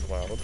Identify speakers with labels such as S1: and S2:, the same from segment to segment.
S1: loud.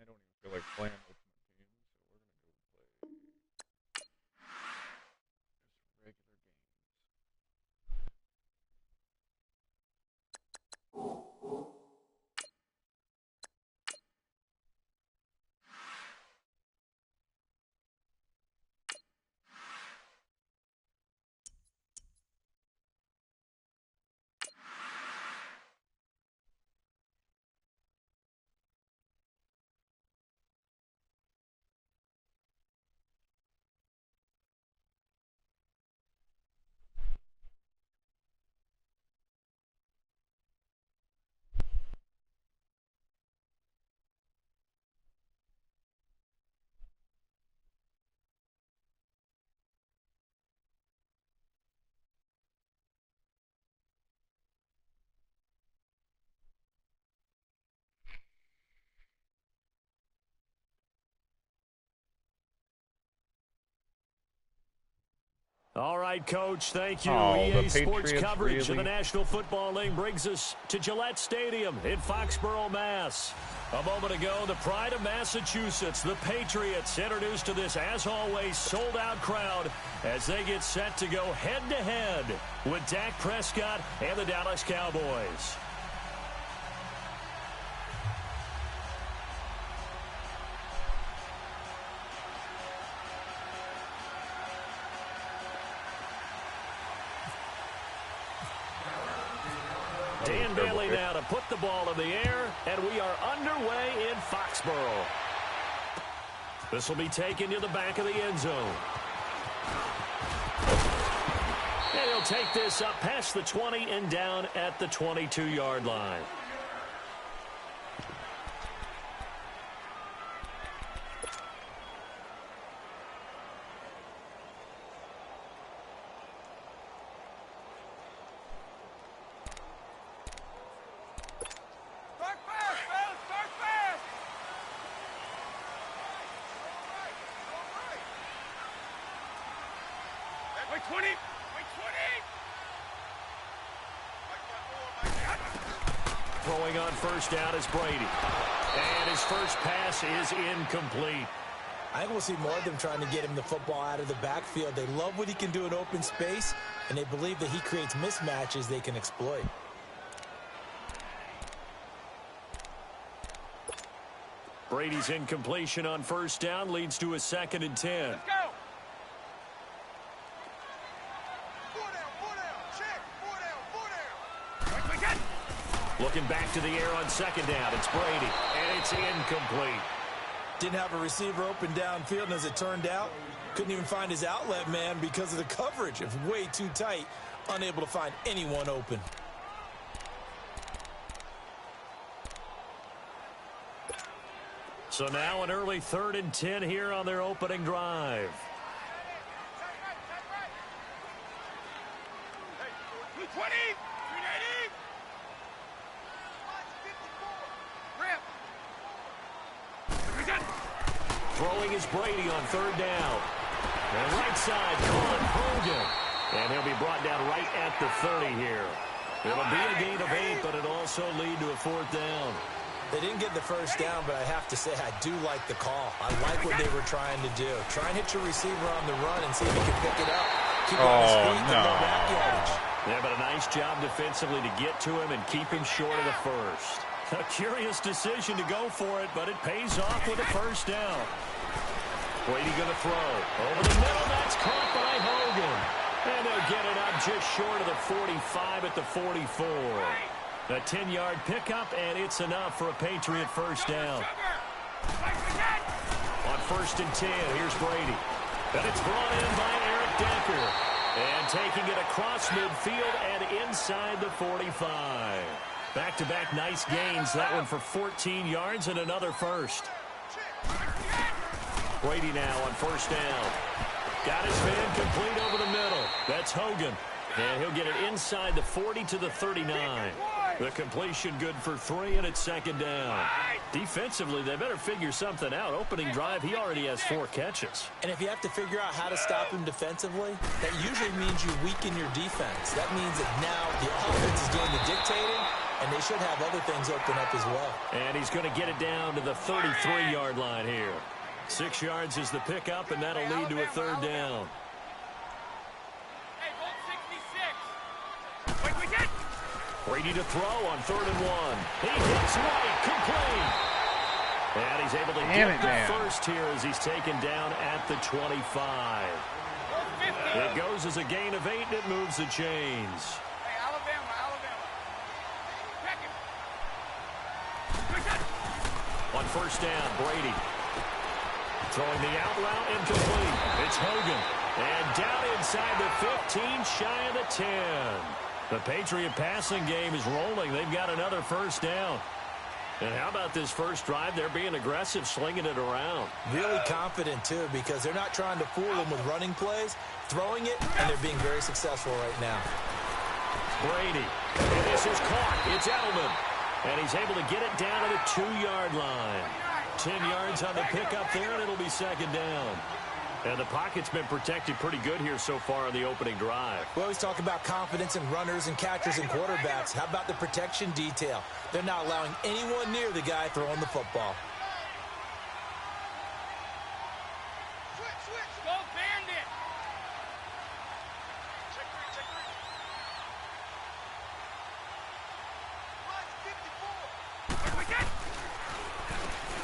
S1: I don't even feel like playing Ultimate Team, so we're gonna go play just regular games.
S2: All right, Coach, thank you.
S1: Oh,
S2: EA Sports
S1: Patriots,
S2: coverage of
S1: really?
S2: the National Football League brings us to Gillette Stadium in Foxborough, Mass. A moment ago, the pride of Massachusetts, the Patriots, introduced to this, as always, sold-out crowd as they get set to go head-to-head with Dak Prescott and the Dallas Cowboys. Dan Bailey now to put the ball in the air, and we are underway in Foxborough. This will be taken to the back of the end zone. And he'll take this up past the 20 and down at the 22-yard line. Throwing on first down is Brady. And his first pass is incomplete.
S3: I think we'll see more of them trying to get him the football out of the backfield. They love what he can do in open space, and they believe that he creates mismatches they can exploit.
S2: Brady's incompletion on first down leads to a 2nd and 10.
S4: Let's go.
S2: Looking back to the air on 2nd down. It's Brady, and it's incomplete.
S3: Didn't have a receiver open downfield, and as it turned out, couldn't even find his outlet man because of the coverage. It was way too tight, unable to find anyone open.
S2: So now an early 3rd and 10 here on their opening drive. Throwing is Brady on 3rd down. And right side, Colin Hogan. And he'll be brought down right at the 30 here. It'll be a gain of 8, but it'll also lead to a 4th down.
S3: They didn't get the first down, but I have to say I do like the call. I like what they were trying to do. Try and hit your receiver on the run and see if he can pick it up. Keep on his feet and go back yardage.
S2: Yeah, but a nice job defensively to get to him and keep him short of the first. A curious decision to go for it, but it pays off with a first down. Brady going to throw. Over the middle, that's caught by Hogan. And they'll get it up just short of the 45 at the 44. A 10-yard pickup, and it's enough for a Patriot first down. On 1st and 10, here's Brady. And it's brought in by Eric Decker. And taking it across midfield and inside the 45. Back-to-back nice gains. That one for 14 yards and another first. Brady now on 1st down. Got his man complete over the middle. That's Hogan. And he'll get it inside the 40 to the 39. The completion good for 3, and it's 2nd down. Defensively, they better figure something out. Opening drive, he already has 4 catches.
S3: And if you have to figure out how to stop him defensively, that usually means you weaken your defense. That means that now the offense is doing the dictating, and they should have other things open up as well.
S2: And he's going to get it down to the 33-yard line here. 6 yards is the pickup, and that'll lead to a 3rd down. Brady to throw on 3rd and 1. He hits White, complete. And he's able to get the first here as he's taken down at the 25. It goes as a gain of 8, and it moves the chains. On 1st down, Brady. Throwing the out route incomplete. It's Hogan. And down inside the 15, shy of the 10. The Patriot passing game is rolling. They've got another first down. And how about this first drive? They're being aggressive, slinging it around.
S3: Really confident, too, because they're not trying to fool them with running plays, throwing it, and they're being very successful right now.
S2: Brady. And this is caught. It's Edelman. And he's able to get it down to the 2-yard line. 10 yards on the pickup there, and it'll be 2nd down. And the pocket's been protected pretty good here so far on the opening drive.
S3: We always talk about confidence in runners and catchers and quarterbacks. How about the protection detail? They're not allowing anyone near the guy throwing the football.
S4: Switch. Go Bandit. Check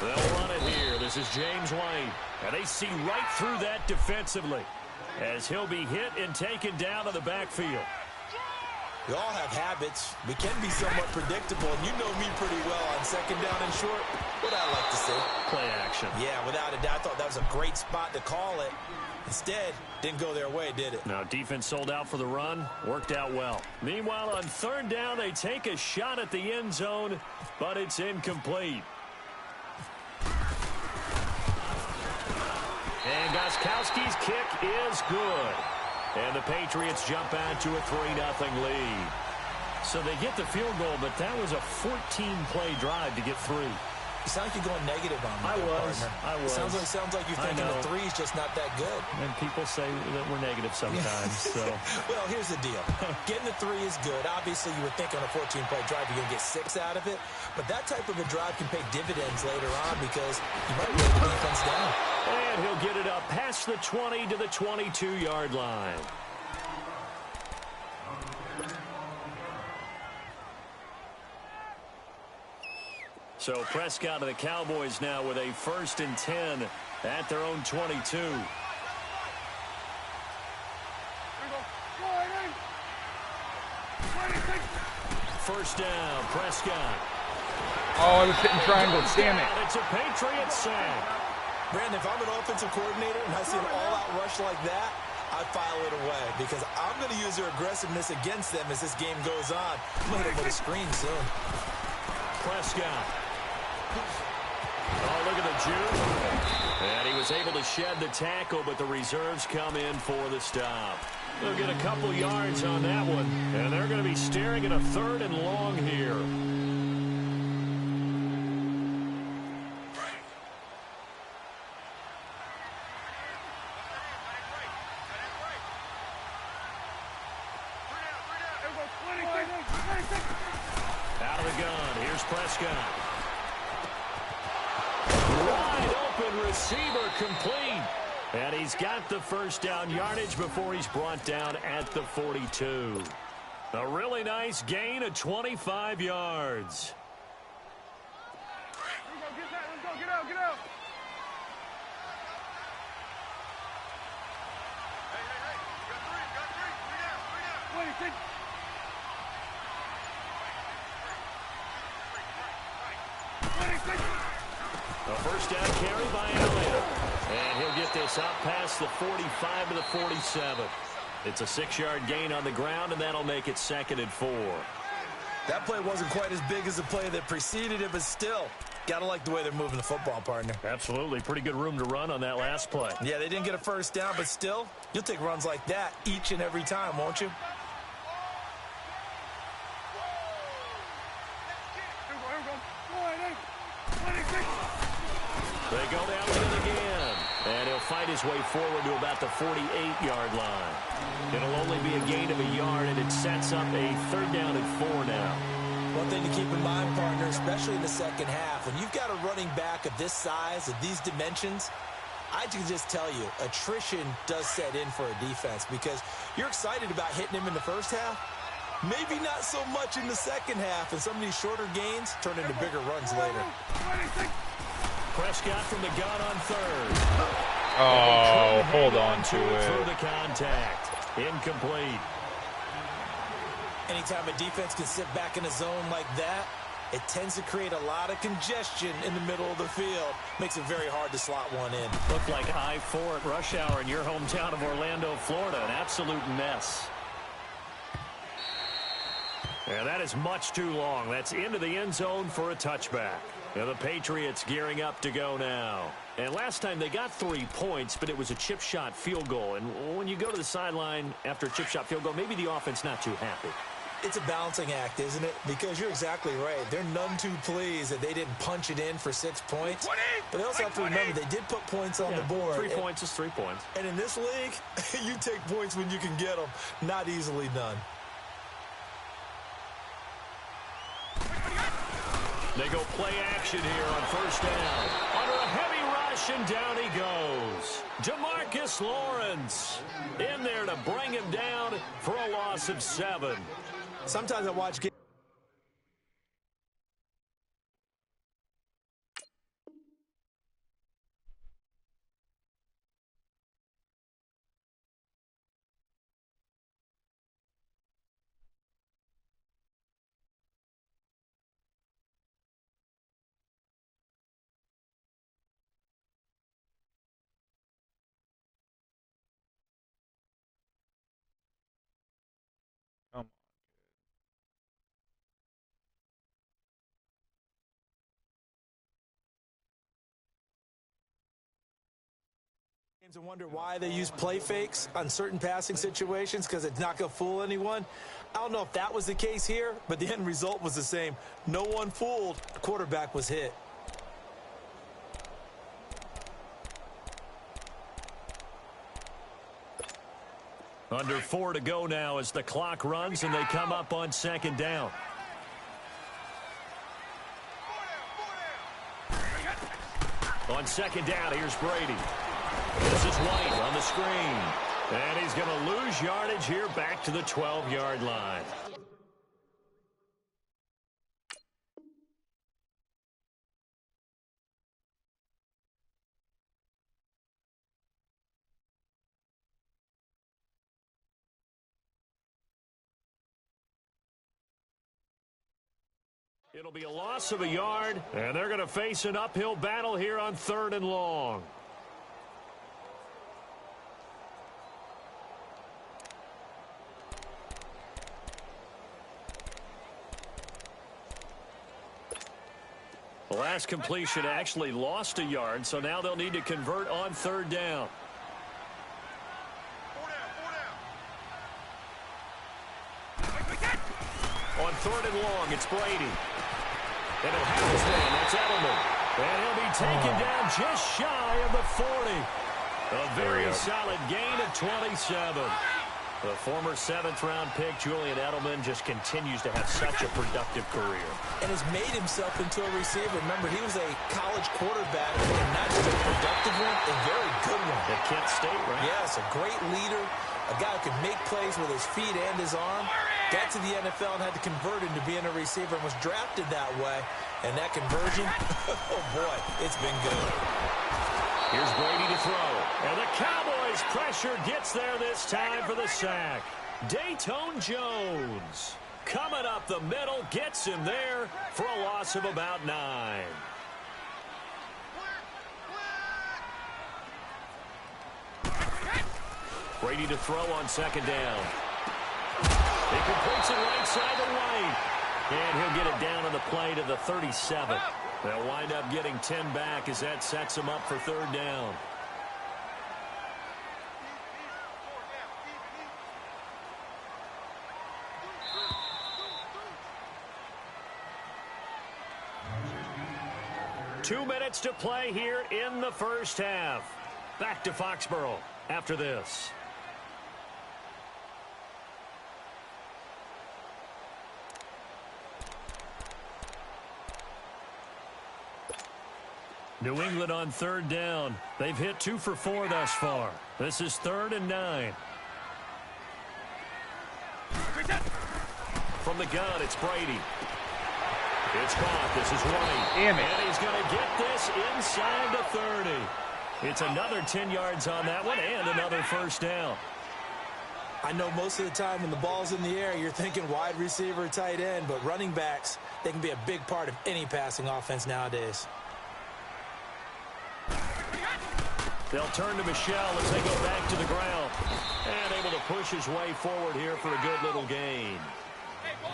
S4: 54.
S2: They'll run it here. This is James White. And they see right through that defensively as he'll be hit and taken down to the backfield.
S3: We all have habits. We can be somewhat predictable, and you know me pretty well on 2nd down and short. What I like to see.
S2: Play action.
S3: Yeah, without a doubt. I thought that was a great spot to call it. Instead, didn't go their way, did it?
S2: Now, defense sold out for the run. Worked out well. Meanwhile, on 3rd down, they take a shot at the end zone, but it's incomplete. And Gostkowski's kick is good. And the Patriots jump out to a 3-0 lead. So they get the field goal, but that was a 14-play drive to get 3.
S3: You sound like you're going negative on me,
S2: I was.
S3: Sounds like you're thinking the 3's just not that good.
S2: And people say that we're negative sometimes. So.
S3: Well, here's the deal. Getting the 3 is good. Obviously, you would think on a 14-play drive you're going to get 6 out of it. But that type of a drive can pay dividends later on because you might wear the defense down.
S2: And he'll get it up past the 20 to the 22-yard line. So Prescott of the Cowboys now with a 1st and 10 at their own 22. First down, Prescott.
S1: Oh, I was hitting triangles. Damn it.
S2: It's a Patriot sack.
S3: Brandon, if I'm an offensive coordinator and I see an all-out rush like that, I file it away because I'm going to use their aggressiveness against them as this game goes on. I'm going to hit them with a screen soon.
S2: Prescott. Oh, look at the juke. And he was able to shed the tackle, but the reserves come in for the stop. They'll get a couple yards on that one, and they're going to be staring at a 3rd and long here. Here's Prescott. Wide open receiver complete. And he's got the first down yardage before he's brought down at the 42. A really nice gain of 25 yards.
S4: Let's go, get out, get out. Hey, got three down. Wait,
S2: A first down carry by Elliott. And he'll get this out past the 45 to the 47. It's a 6-yard gain on the ground, and that'll make it 2nd and 4.
S3: That play wasn't quite as big as the play that preceded it, but still, got to like the way they're moving the football, partner.
S2: Absolutely. Pretty good room to run on that last play.
S3: Yeah, they didn't get a first down, but still, you'll take runs like that each and every time, won't you?
S2: They go down with it again. And he'll fight his way forward to about the 48-yard line. It'll only be a gain of a yard, and it sets up a 3rd down and 4 now.
S3: One thing to keep in mind, partner, especially in the second half, when you've got a running back of this size, of these dimensions, I can just tell you, attrition does set in for a defense because you're excited about hitting him in the first half. Maybe not so much in the second half, and some of these shorter gains turn into bigger runs later.
S2: Prescott from the gun on 3rd.
S1: Oh, hold on to
S2: Through
S1: it.
S2: the contact. Incomplete.
S3: Anytime a defense can sit back in a zone like that, it tends to create a lot of congestion in the middle of the field. Makes it very hard to slot one in.
S2: Looked like I-4 at rush hour in your hometown of Orlando, Florida. An absolute mess. Yeah, that is much too long. That's into the end zone for a touchback. Now the Patriots gearing up to go now. And last time they got 3 points, but it was a chip shot field goal. And when you go to the sideline after a chip shot field goal, maybe the offense not too happy.
S3: It's a balancing act, isn't it? Because you're exactly right. They're none too pleased that they didn't punch it in for 6 points. But they also have to remember they did put points on the board.
S2: 3 points is 3 points.
S3: And in this league, you take points when you can get them. Not easily done.
S2: They go play action here on 1st down. Under a heavy rush, and down he goes. Demarcus Lawrence in there to bring him down for a loss of 7.
S3: Sometimes I watch games.
S1: Come on.
S3: And wonder why they use play fakes on certain passing situations because it's not going to fool anyone. I don't know if that was the case here, but the end result was the same. No one fooled. The quarterback was hit.
S2: Under 4 to go now as the clock runs and they come up on 2nd down. On 2nd down, here's Brady. This is White on the screen. And he's going to lose yardage here back to the 12-yard line. It'll be a loss of a yard, and they're going to face an uphill battle here on 3rd and long. The last completion actually lost a yard, so now they'll need to convert on 3rd down. On 3rd and long, it's Brady. And he'll have his man. That's Edelman. And he'll be taken down just shy of the 40. A very solid gain of 27. The former 7th-round pick, Julian Edelman, just continues to have such a productive career.
S3: And has made himself into a receiver. Remember, he was a college quarterback, and not just a productive one, a very good one.
S2: At Kent State, right?
S3: Yes, a great leader, a guy who could make plays with his feet and his arm. Got to the NFL and had to convert into being a receiver and was drafted that way. And that conversion, oh boy, it's been good.
S2: Here's Brady to throw. And the Cowboys' pressure gets there this time for the sack. Dayton Jones coming up the middle, gets him there for a loss of about 9. Brady to throw on 2nd down. He completes it right side to White. And he'll get it down on the play to the 37. They'll wind up getting 10 back as that sets them up for 3rd down. Two minutes to play here in the first half. Back to Foxborough after this. New England on 3rd down. They've hit 2 for 4 thus far. This is 3rd and 9. From the gun, it's Brady. It's caught. This is White.
S1: Damn it.
S2: And he's going to get this inside the 30. It's another 10 yards on that one and another first down.
S3: I know most of the time when the ball's in the air, you're thinking wide receiver, tight end, but running backs, they can be a big part of any passing offense nowadays.
S2: They'll turn to Michelle as they go back to the ground. And able to push his way forward here for a good little gain.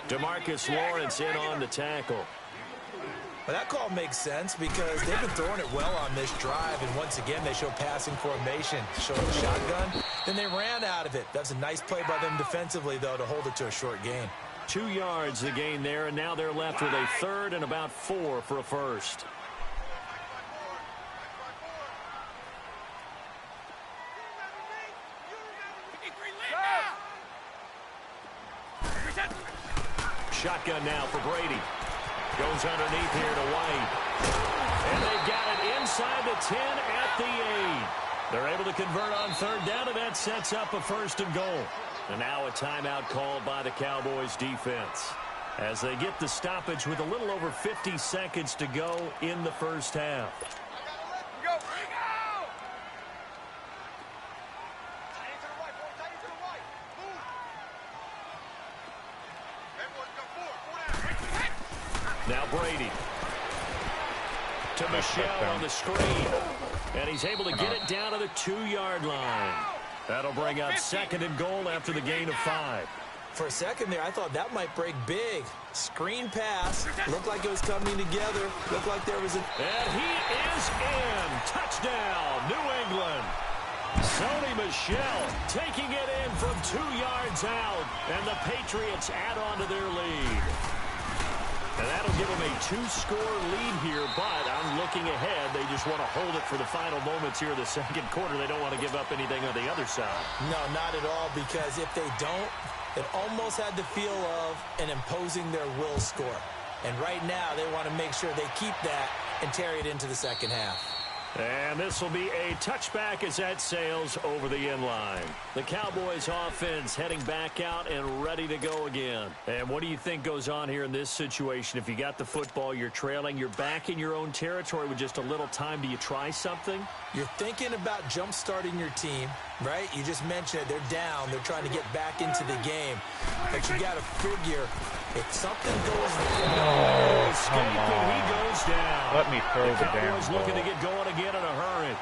S2: DeMarcus Lawrence in on the tackle.
S3: Well, that call makes sense because they've been throwing it well on this drive, and once again they show passing formation, showing the shotgun. Then they ran out of it. That's a nice play by them defensively, though, to hold it to a short gain.
S2: 2 yards the gain there, and now they're left with a 3rd and about 4 for a first. Shotgun now for Brady. Goes underneath here to White. And they've got it inside the 10 at the 8. They're able to convert on 3rd down, and that sets up a 1st and goal. And now a timeout called by the Cowboys defense as they get the stoppage with a little over 50 seconds to go in the first half. Now Brady to Michelle on the screen. And he's able to get it down to the 2-yard line. That'll bring up 2nd and goal after the gain of 5.
S3: For a second there, I thought that might break big. Screen pass. Looked like it was coming together. Looked like there was a...
S2: And he is in. Touchdown, New England. Sony Michel taking it in from 2 yards out. And the Patriots add on to their lead. And that'll give them a 2-score lead here, but I'm looking ahead. They just want to hold it for the final moments here of the 2nd quarter. They don't want to give up anything on the other side.
S3: No, not at all, because if they don't, it almost had the feel of an imposing their will score. And right now, they want to make sure they keep that and carry it into the 2nd half.
S2: And this will be a touchback as that sails over the end line. The Cowboys offense heading back out and ready to go again. And what do you think goes on here in this situation? If you got the football, you're trailing, you're back in your own territory with just a little time. Do you try something?
S3: You're thinking about jump-starting your team, right? You just mentioned it. They're down. They're trying to get back into the game. But you got to figure if something goes wrong,
S2: he goes down.
S1: Let me throw the damn
S2: Cowboys
S1: ball.
S2: looking to get going again in a hurry.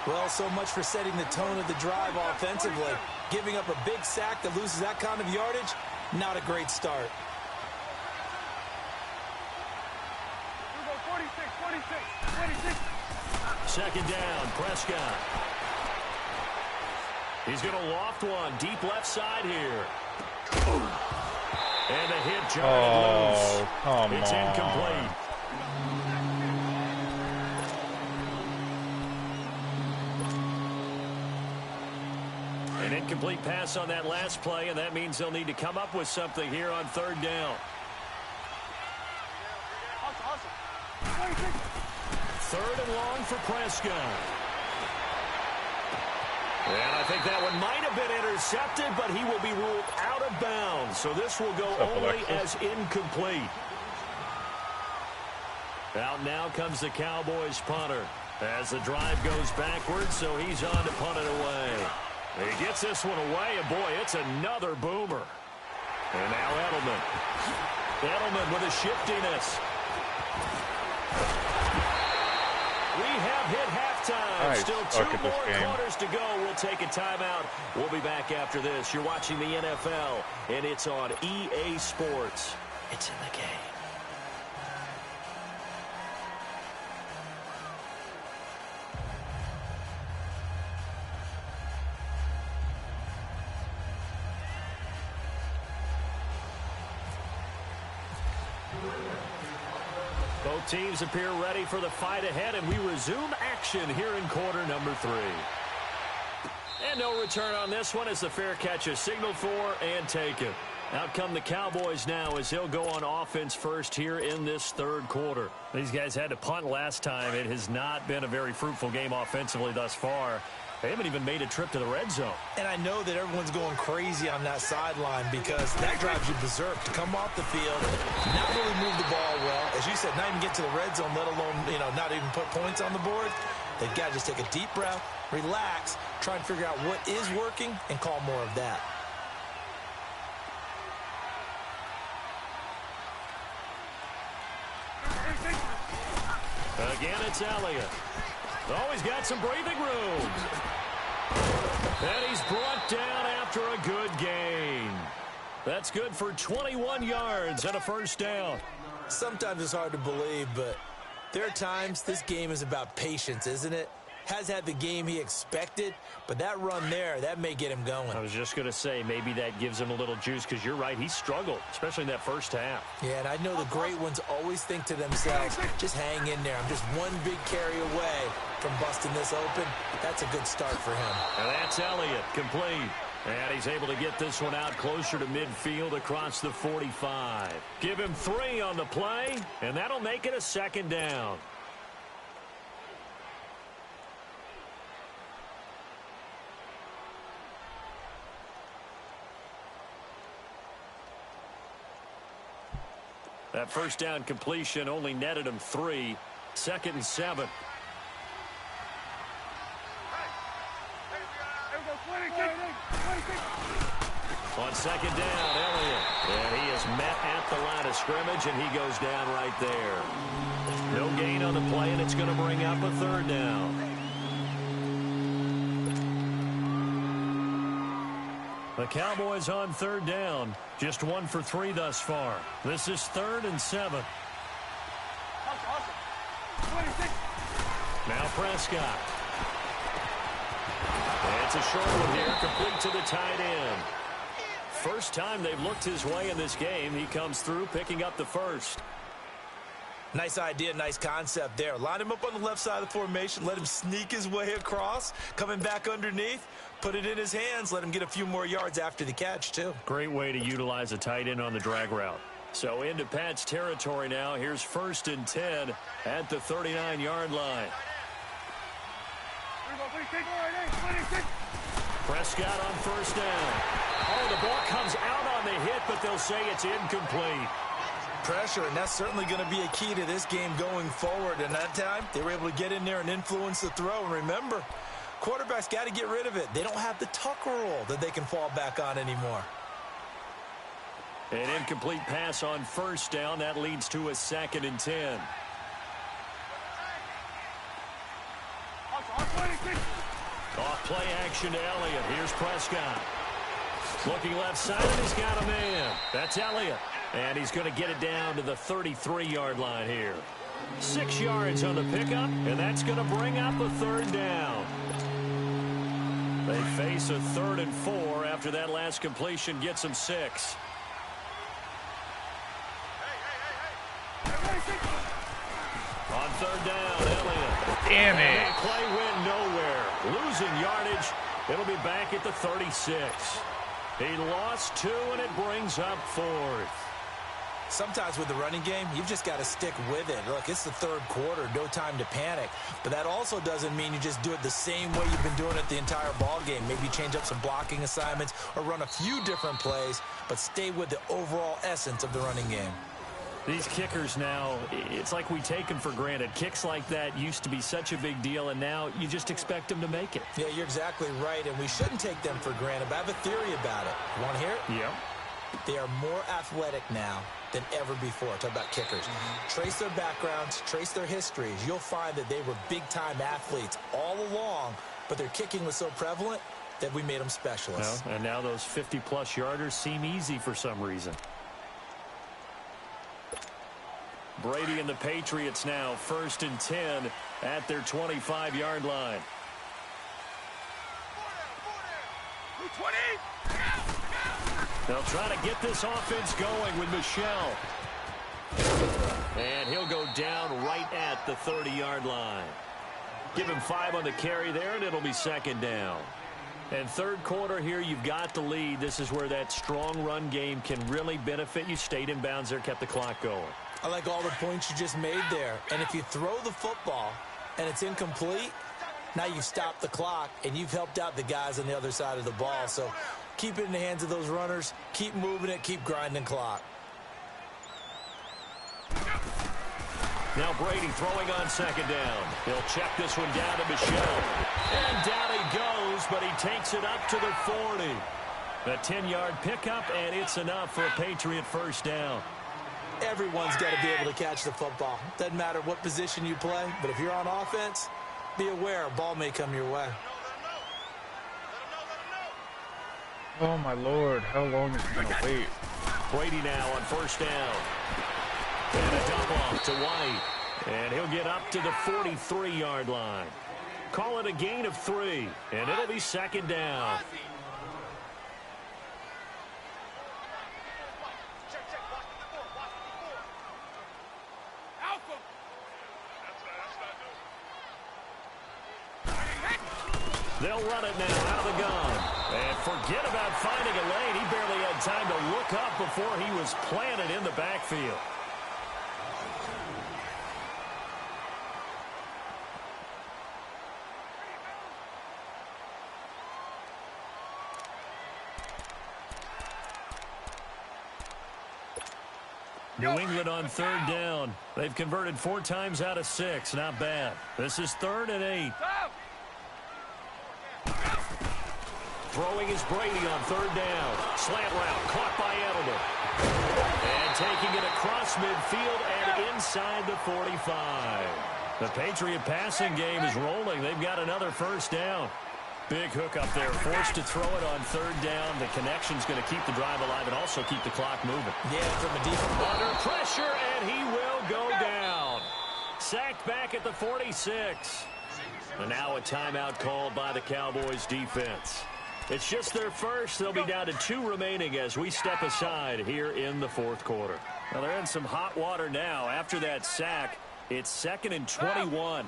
S3: Well, so much for setting the tone of the drive offensively. Giving up a big sack that loses that kind of yardage, not a great start.
S4: 46.
S2: 2nd down, Prescott. He's going to loft one deep left side here. And the hit jarred loose.
S1: Come
S2: It's
S1: on.
S2: incomplete. An incomplete pass on that last play, and that means they'll need to come up with something here on third down. Third and long for Prescott. And I think that one might have been intercepted, but he will be ruled out of bounds. So this will go only as incomplete. Out now comes the Cowboys punter as the drive goes backwards, so he's on to punt it away. He gets this one away, and boy, it's another boomer. And now Edelman. Edelman with a shiftiness. We have hit halftime. Still 2 more quarters to go. We'll take a timeout. We'll be back after this. You're watching the NFL, and it's on EA Sports. It's in the game. Both teams appear ready for the fight ahead, and we resume action here in quarter number 3. And no return on this one as the fair catch is signaled for and taken. Out come the Cowboys now as he'll go on offense first here in this third quarter. These guys had to punt last time. It has not been a very fruitful game offensively thus far. They haven't even made a trip to the red zone. And I know that everyone's going crazy on that sideline because that drives you berserk to come off the field, not really move the ball well. As you said, not even get to the red zone, let alone, not even put points on the board. They've got to just take a deep breath, relax, try and figure out what is working, and call more of that. Again, it's Elliott. Oh, he's got some breathing room. And he's brought down after a good gain. That's good for 21 yards and a first down. Sometimes it's hard to believe, but there are times this game is about patience, isn't it? Has had the game he expected, but that run there, that may get him going. I was just going to say, maybe that gives him a little juice, because you're right, he struggled, especially in that first half. Yeah, and I know the great ones always think to themselves, just hang in there. I'm just one big carry away from busting this open. That's a good start for him. And that's Elliott, complete. And he's able to get this one out closer to midfield across the 45. Give him 3 on the play, and that'll make it a second down. That first down completion only netted him 3. 2nd and 7. On second down, Elliott. And he is met at the line of scrimmage, and he goes down right there. No gain on the play, and it's going to bring up a third down. The Cowboys on third down. Just 1 for 3 thus far. This is 3rd and 7. Now Prescott. It's a short one here, complete to the tight end. First time they've looked his way in this game. He comes through, picking up the first. Nice idea, nice concept there. Line him up on the left side of the formation, let him sneak his way across, coming back underneath, put it in his hands, let him get a few more yards after the catch, too. Great way to utilize a tight end on the drag route. So into Pat's territory now. Here's 1st and 10 at the 39-yard line. Prescott on first down. Oh, the ball comes out on the hit, but they'll say it's incomplete. Pressure, and that's certainly going to be a key to this game going forward. And that time, they were able to get in there and influence the throw. And remember, quarterbacks got to get rid of it. They don't have the tuck rule that they can fall back on anymore. An incomplete pass on first down. That leads to a 2nd and 10. Off play action to Elliott. Here's Prescott. Looking left side, and he's got a man. That's Elliott. And he's going to get it down to the 33-yard line here. 6 yards on the pickup, and that's going to bring up a third down. They face a 3rd and 4 after that last completion gets them 6. On third down, Elliott.
S1: Damn it.
S2: Play went nowhere. Losing yardage It'll be back at the 36. He lost 2, and it brings up 4th.
S3: Sometimes with the running game, you've just got to stick with it. Look, it's the third quarter, no time to panic. But that also doesn't mean you just do it the same way you've been doing it the entire ball game. Maybe change up some blocking assignments or run a few different plays, but stay with the overall essence of the running game.
S2: These kickers now, it's like we take them for granted. Kicks like that used to be such a big deal, and now you just expect them to make it.
S3: Yeah, you're exactly right, and we shouldn't take them for granted, but I have a theory about it. You want to hear it?
S2: Yeah.
S3: They are more athletic now than ever before. Talk about kickers. Trace their backgrounds, trace their histories. You'll find that they were big-time athletes all along, but their kicking was so prevalent that we made them specialists.
S2: Well, and now those 50-plus yarders seem easy for some reason. Brady and the Patriots now 1st and 10 at their 25-yard line.
S4: 20.
S2: They'll try to get this offense going with Michel. And he'll go down right at the 30-yard line. Give him 5 on the carry there, and it'll be 2nd down. And third quarter here, you've got the lead. This is where that strong run game can really benefit you. Stayed in bounds there, kept the clock going.
S3: I like all the points you just made there. And if you throw the football and it's incomplete, now you've stopped the clock and you've helped out the guys on the other side of the ball. So keep it in the hands of those runners. Keep moving it. Keep grinding clock.
S2: Now Brady throwing on 2nd down. He'll check this one down to Michel. And down he goes, but he takes it up to the 40. A 10-yard pickup, and it's enough for a Patriot 1st down.
S3: Everyone's got to be able to catch the football. Doesn't matter what position you play, but if you're on offense, be aware a ball may come your way.
S1: Oh, my Lord. How long is he going to wait?
S2: Brady now on 1st down. And a dump off to White. And he'll get up to the 43-yard line. Call it a gain of 3, and it'll be 2nd down. They'll run it now out of the gun. And forget about finding a lane. He barely had time to look up before he was planted in the backfield. New England on 3rd down. They've converted 4 times out of 6. Not bad. This is 3rd and 8. Throwing is Brady on 3rd down. Slant route caught by Edelman. And taking it across midfield and inside the 45. The Patriot passing game is rolling. They've got another 1st down. Big hook up there. Forced to throw it on 3rd down. The connection's going to keep the drive alive and also keep the clock moving.
S3: Yeah, from a defense.
S2: Under pressure, and he will go down. Sacked back at the 46. And now a timeout called by the Cowboys defense. It's just their first. They'll be down to 2 remaining as we step aside here in the 4th quarter. Now they're in some hot water now. After that sack, it's 2nd and 21.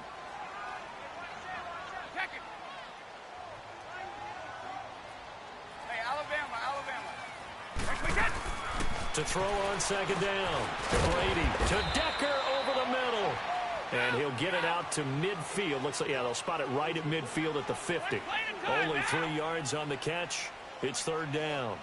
S2: To throw on 2nd down. Brady to Decker over the middle. And he'll get it out to midfield. Looks like, yeah, they'll spot it right at midfield at the 50. Only 3 yards on the catch. It's 3rd down.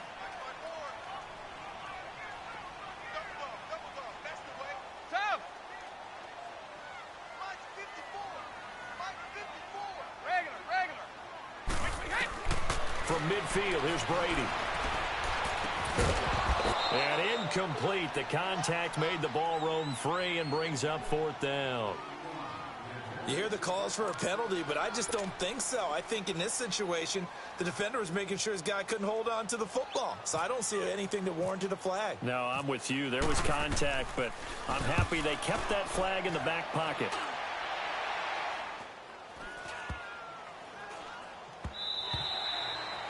S2: From midfield, here's Brady. And incomplete. The contact made the ball roam free and brings up 4th down.
S3: You hear the calls for a penalty, but I just don't think so. I think in this situation, the defender was making sure his guy couldn't hold on to the football. So I don't see anything that warranted a flag.
S2: No, I'm with you. There was contact, but I'm happy they kept that flag in the back pocket.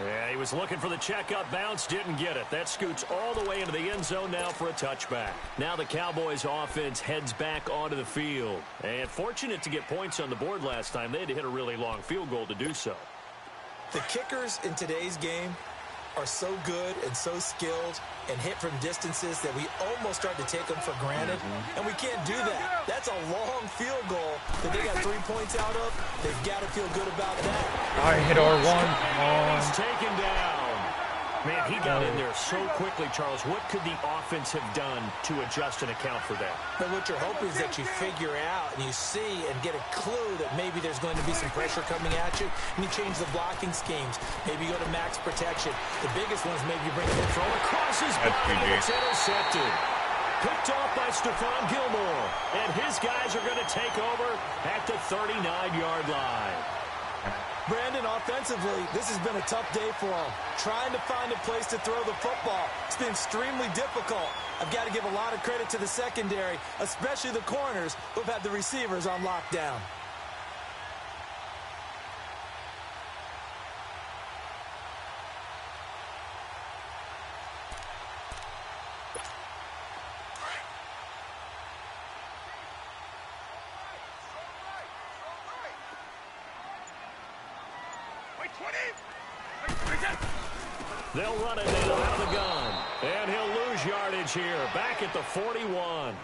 S2: Yeah, he was looking for the check-up bounce, didn't get it. That scoots all the way into the end zone now for a touchback. Now the Cowboys offense heads back onto the field. And fortunate to get points on the board last time. They had to hit a really long field goal to do so.
S3: The kickers in today's game are so good and so skilled and hit from distances that we almost start to take them for granted, and we can't do that. That's a long field goal that they got 3 points out of. They've got to feel good about that.
S1: I hit R1. Come on.
S2: He's taken down. Man, he got in there so quickly, Charles. What could the offense have done to adjust and account for that?
S3: But what you're hoping is that you figure out and you see and get a clue that maybe there's going to be some pressure coming at you, and you change the blocking schemes. Maybe you go to max protection. The biggest one is maybe you bring it in.
S2: Throw across his body, and it's intercepted. Picked off by Stephon Gilmore. And his guys are going to take over at the 39-yard line.
S3: Brandon, offensively, this has been a tough day for him. Trying to find a place to throw the football. It's been extremely difficult. I've got to give a lot of credit to the secondary, especially the corners who've had the receivers on lockdown.
S2: They'll run it now out of the gun. And he'll lose yardage here. Back at the 41.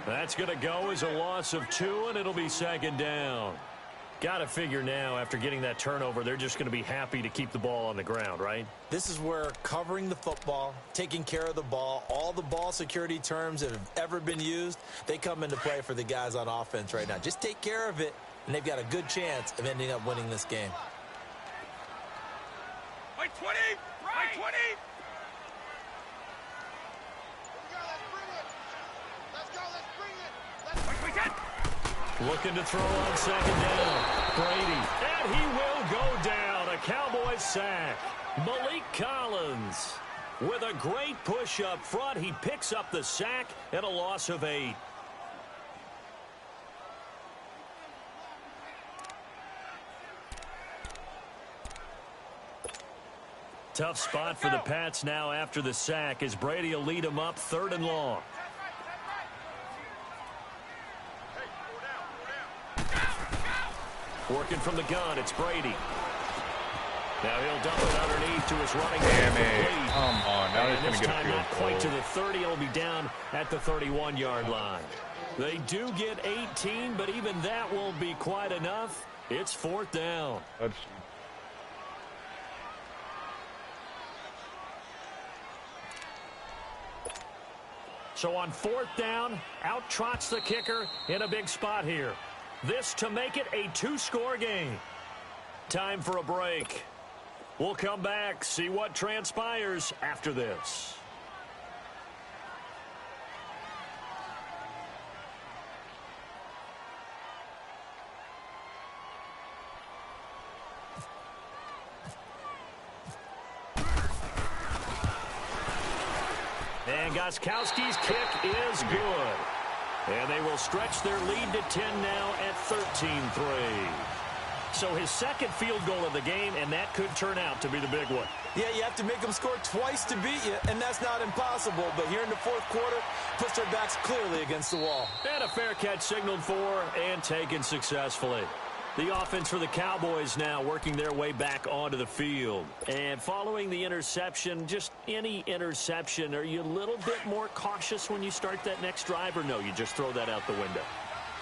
S2: That's going to go as a loss of 2, and it'll be second down. Got to figure now, after getting that turnover, they're just going to be happy to keep the ball on the ground, right?
S3: This is where covering the football, taking care of the ball, all the ball security terms that have ever been used, they come into play for the guys on offense right now. Just take care of it, and they've got a good chance of ending up winning this game.
S4: Right 20! Right 20! Let's go, let's bring it! Let's bring it!
S2: Looking to throw on second down. Brady. And he will go down. A Cowboys sack. Malik Collins with a great push up front. He picks up the sack and a loss of 8. Tough spot for the Pats now after the sack as Brady will lead them up 3rd and long. Working from the gun, it's Brady. Now he'll dump it underneath to his running back.
S1: Damn it. Come on. Now he's going to get a field
S2: not quite to
S1: goal.
S2: the 30. He'll be down at the 31-yard line. They do get 18, but even that won't be quite enough. It's 4th down.
S1: That's
S2: So on 4th down, out trots the kicker in a big spot here. This to make it a 2-score game. Time for a break. We'll come back, see what transpires after this. And Gostkowski's kick is good. And they will stretch their lead to 10 now at 13-3. So his second field goal of the game, and that could turn out to be the big one.
S3: Yeah, you have to make them score twice to beat you, and that's not impossible. But here in the 4th quarter, puts their backs clearly against the wall.
S2: And a fair catch signaled for and taken successfully. The offense for the Cowboys now working their way back onto the field. And following the interception, just any interception, are you a little bit more cautious when you start that next drive, or no, you just throw that out the window?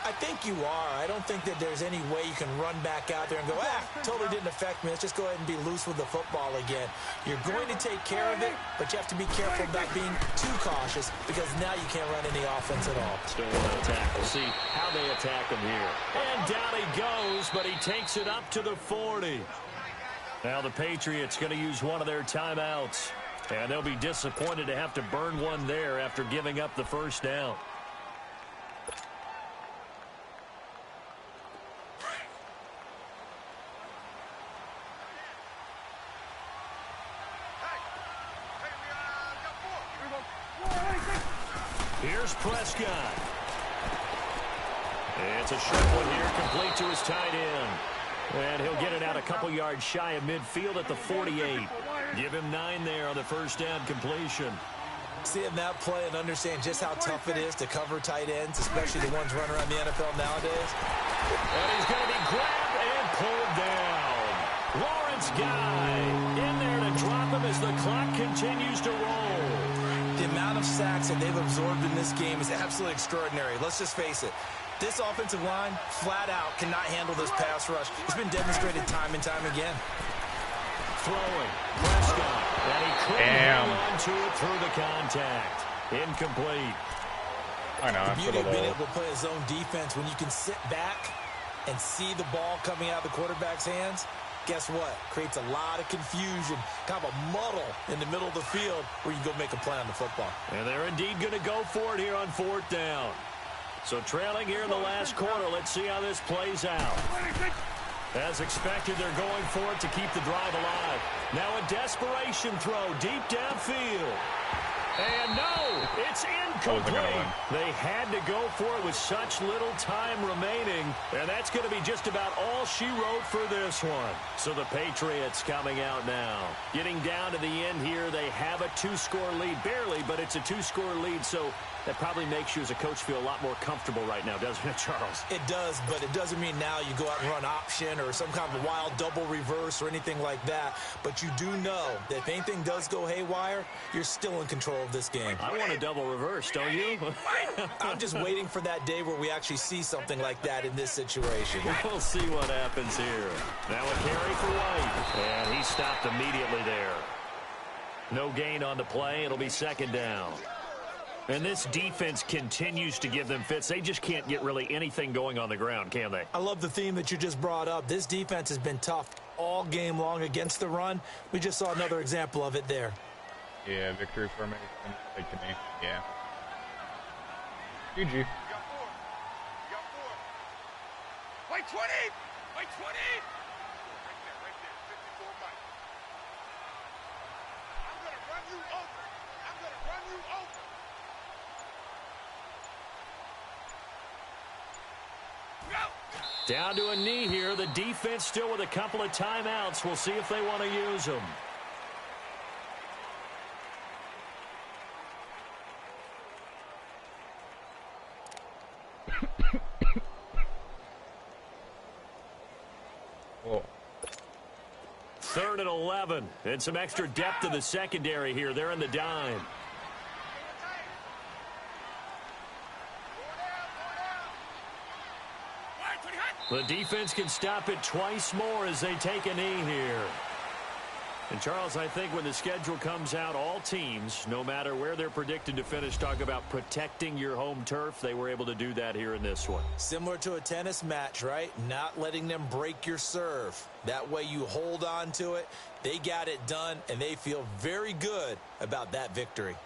S3: I think you are. I don't think that there's any way you can run back out there and go, totally didn't affect me. Let's just go ahead and be loose with the football again. You're going to take care of it, but you have to be careful about being too cautious because now you can't run any offense at all.
S2: Still on attack. We'll see how they attack him here. And down he goes, but he takes it up to the 40. Now the Patriots going to use one of their timeouts. And they'll be disappointed to have to burn one there after giving up the first down. Here's Prescott. It's a short one here, complete to his tight end. And he'll get it out a couple yards shy of midfield at the 48. Give him 9 there on the first down completion.
S3: Seeing that play and understand just how tough it is to cover tight ends, especially the ones running around the NFL nowadays.
S2: And he's going to be grabbed and pulled down. Lawrence defense guy in there to drop him as the clock continues to roll.
S3: The amount of sacks that they've absorbed in this game is absolutely extraordinary. Let's just face it. This offensive line, flat out, cannot handle this pass rush. It's been demonstrated time and time again.
S2: Throwing. Prescott. And he couldn't hang on to it through the contact. Incomplete.
S1: I know.
S3: The beauty of being able to play a zone defense when you can sit back and see the ball coming out of the quarterback's hands, guess what? Creates a lot of confusion, kind of a muddle in the middle of the field where you can go make a play on the football.
S2: And they're indeed going to go for it here on 4th down. So trailing here in the last quarter, let's see how this plays out. As expected, they're going for it to keep the drive alive. Now a desperation throw deep downfield. And no, it's incomplete. They had to go for it with such little time remaining. And that's going to be just about all she wrote for this one. So the Patriots coming out now. Getting down to the end here, they have a 2-score lead. Barely, but it's a 2-score lead. So that probably makes you as a coach feel a lot more comfortable right now, doesn't it, Charles?
S3: It does, but it doesn't mean now you go out and run option or some kind of wild double reverse or anything like that. But you do know that if anything does go haywire, you're still in control of this game.
S2: I want a double reverse, don't you?
S3: I'm just waiting for that day where we actually see something like that in this situation.
S2: We'll see what happens here. Now a carry for White. And he stopped immediately there. No gain on the play. It'll be 2nd down. And this defense continues to give them fits. They just can't get really anything going on the ground, can they?
S3: I love the theme that you just brought up. This defense has been tough all game long against the run. We just saw another example of it there.
S1: Yeah, victory formation. Like to me. Yeah. GG.
S4: You got 4. You got 4. Wait, 20! Wait, 20! Right there, 54 Mike. I'm going to run you over. I'm going to run you over. Go!
S2: Down to a knee here. The defense still with a couple of timeouts. We'll see if they want to use them.
S1: Cool.
S2: 3rd and 11. And some extra depth in the secondary here. They're in the dime. The defense can stop it twice more as they take a knee here. And, Charles, I think when the schedule comes out, all teams, no matter where they're predicted to finish, talk about protecting your home turf. They were able to do that here in this one.
S3: Similar to a tennis match, right? Not letting them break your serve. That way you hold on to it. They got it done, and they feel very good about that victory.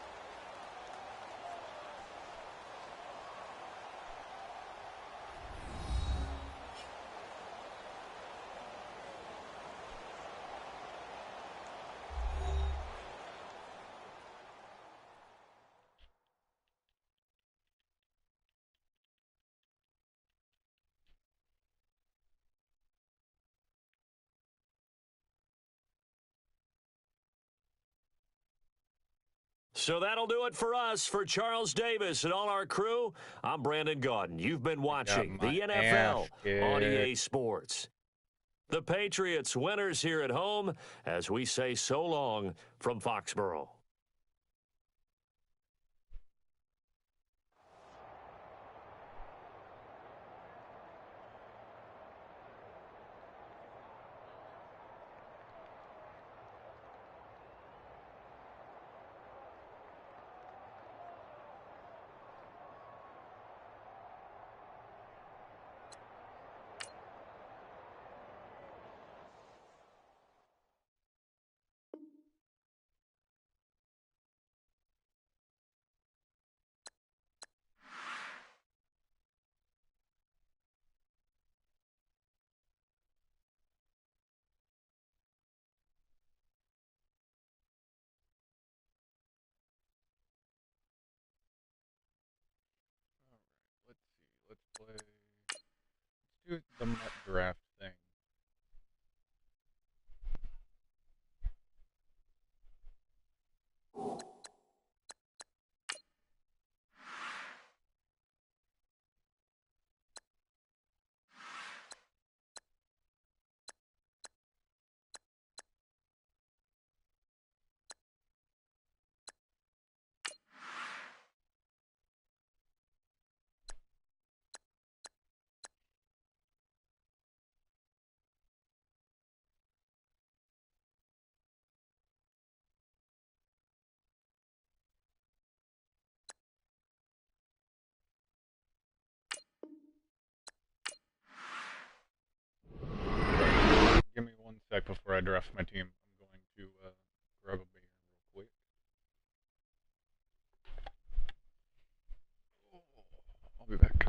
S2: So that'll do it for us. For Charles Davis and all our crew, I'm Brandon Gaudin. You've been watching the NFL on EA Sports. The Patriots winners here at home as we say so long from Foxborough.
S1: Let's see. Let's play. Let's do the Mutt draft thing. sec before I draft my team. I'm going to grab a beer real quick. I'll be back.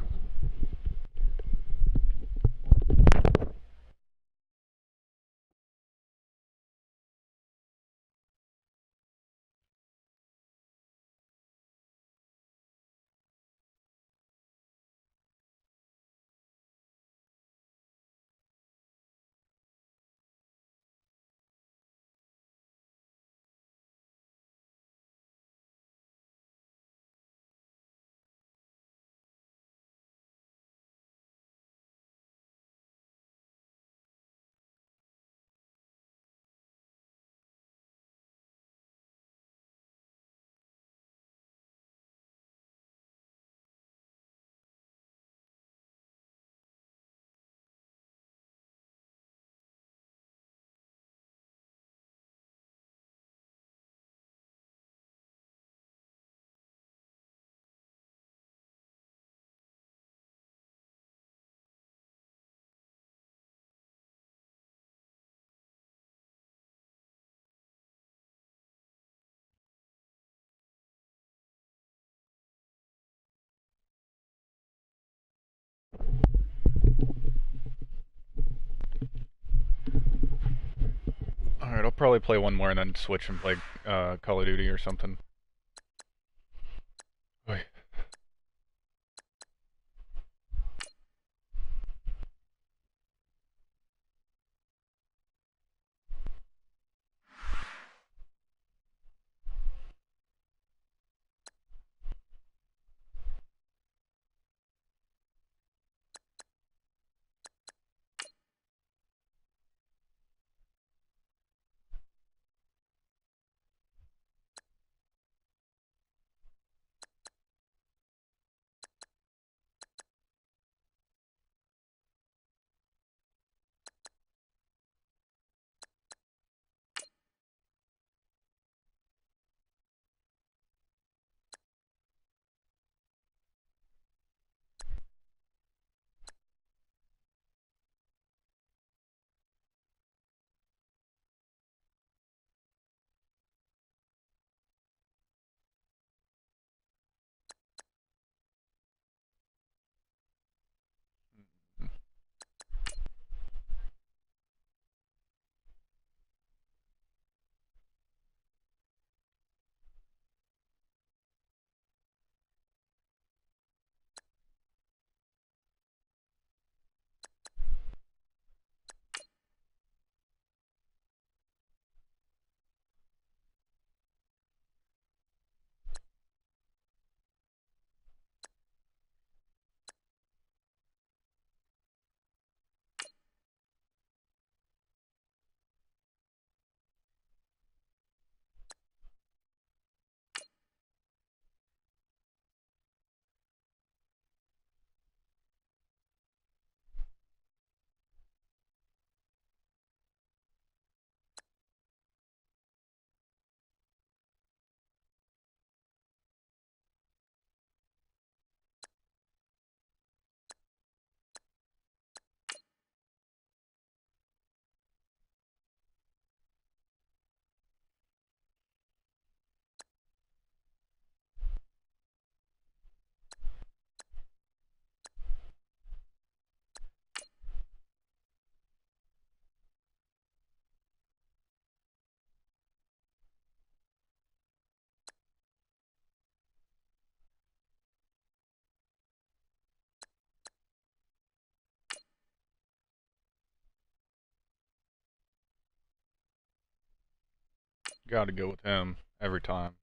S1: Alright, I'll probably play one more and then switch and play Call of Duty or something. Oy. Gotta go with him every time.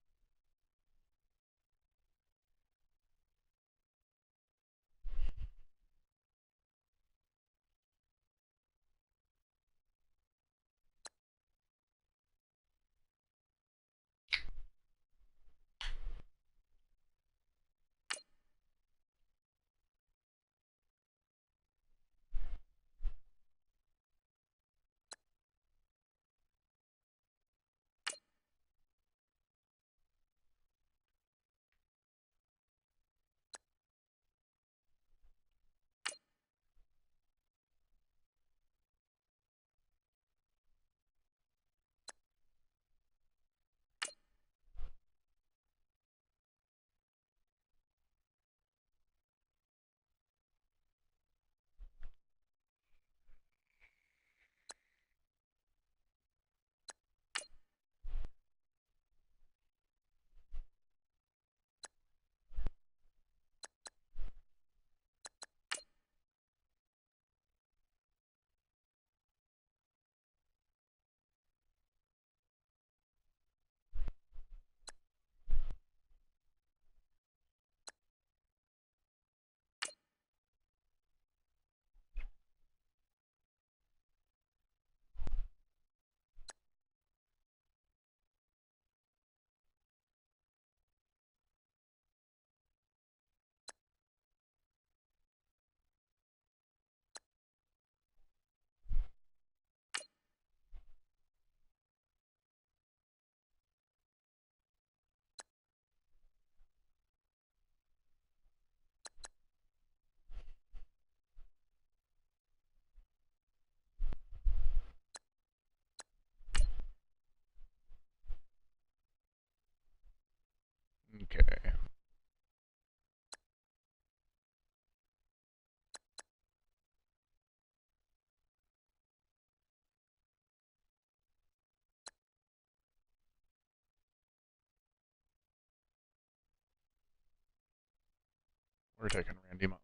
S1: We're taking Randy Moss.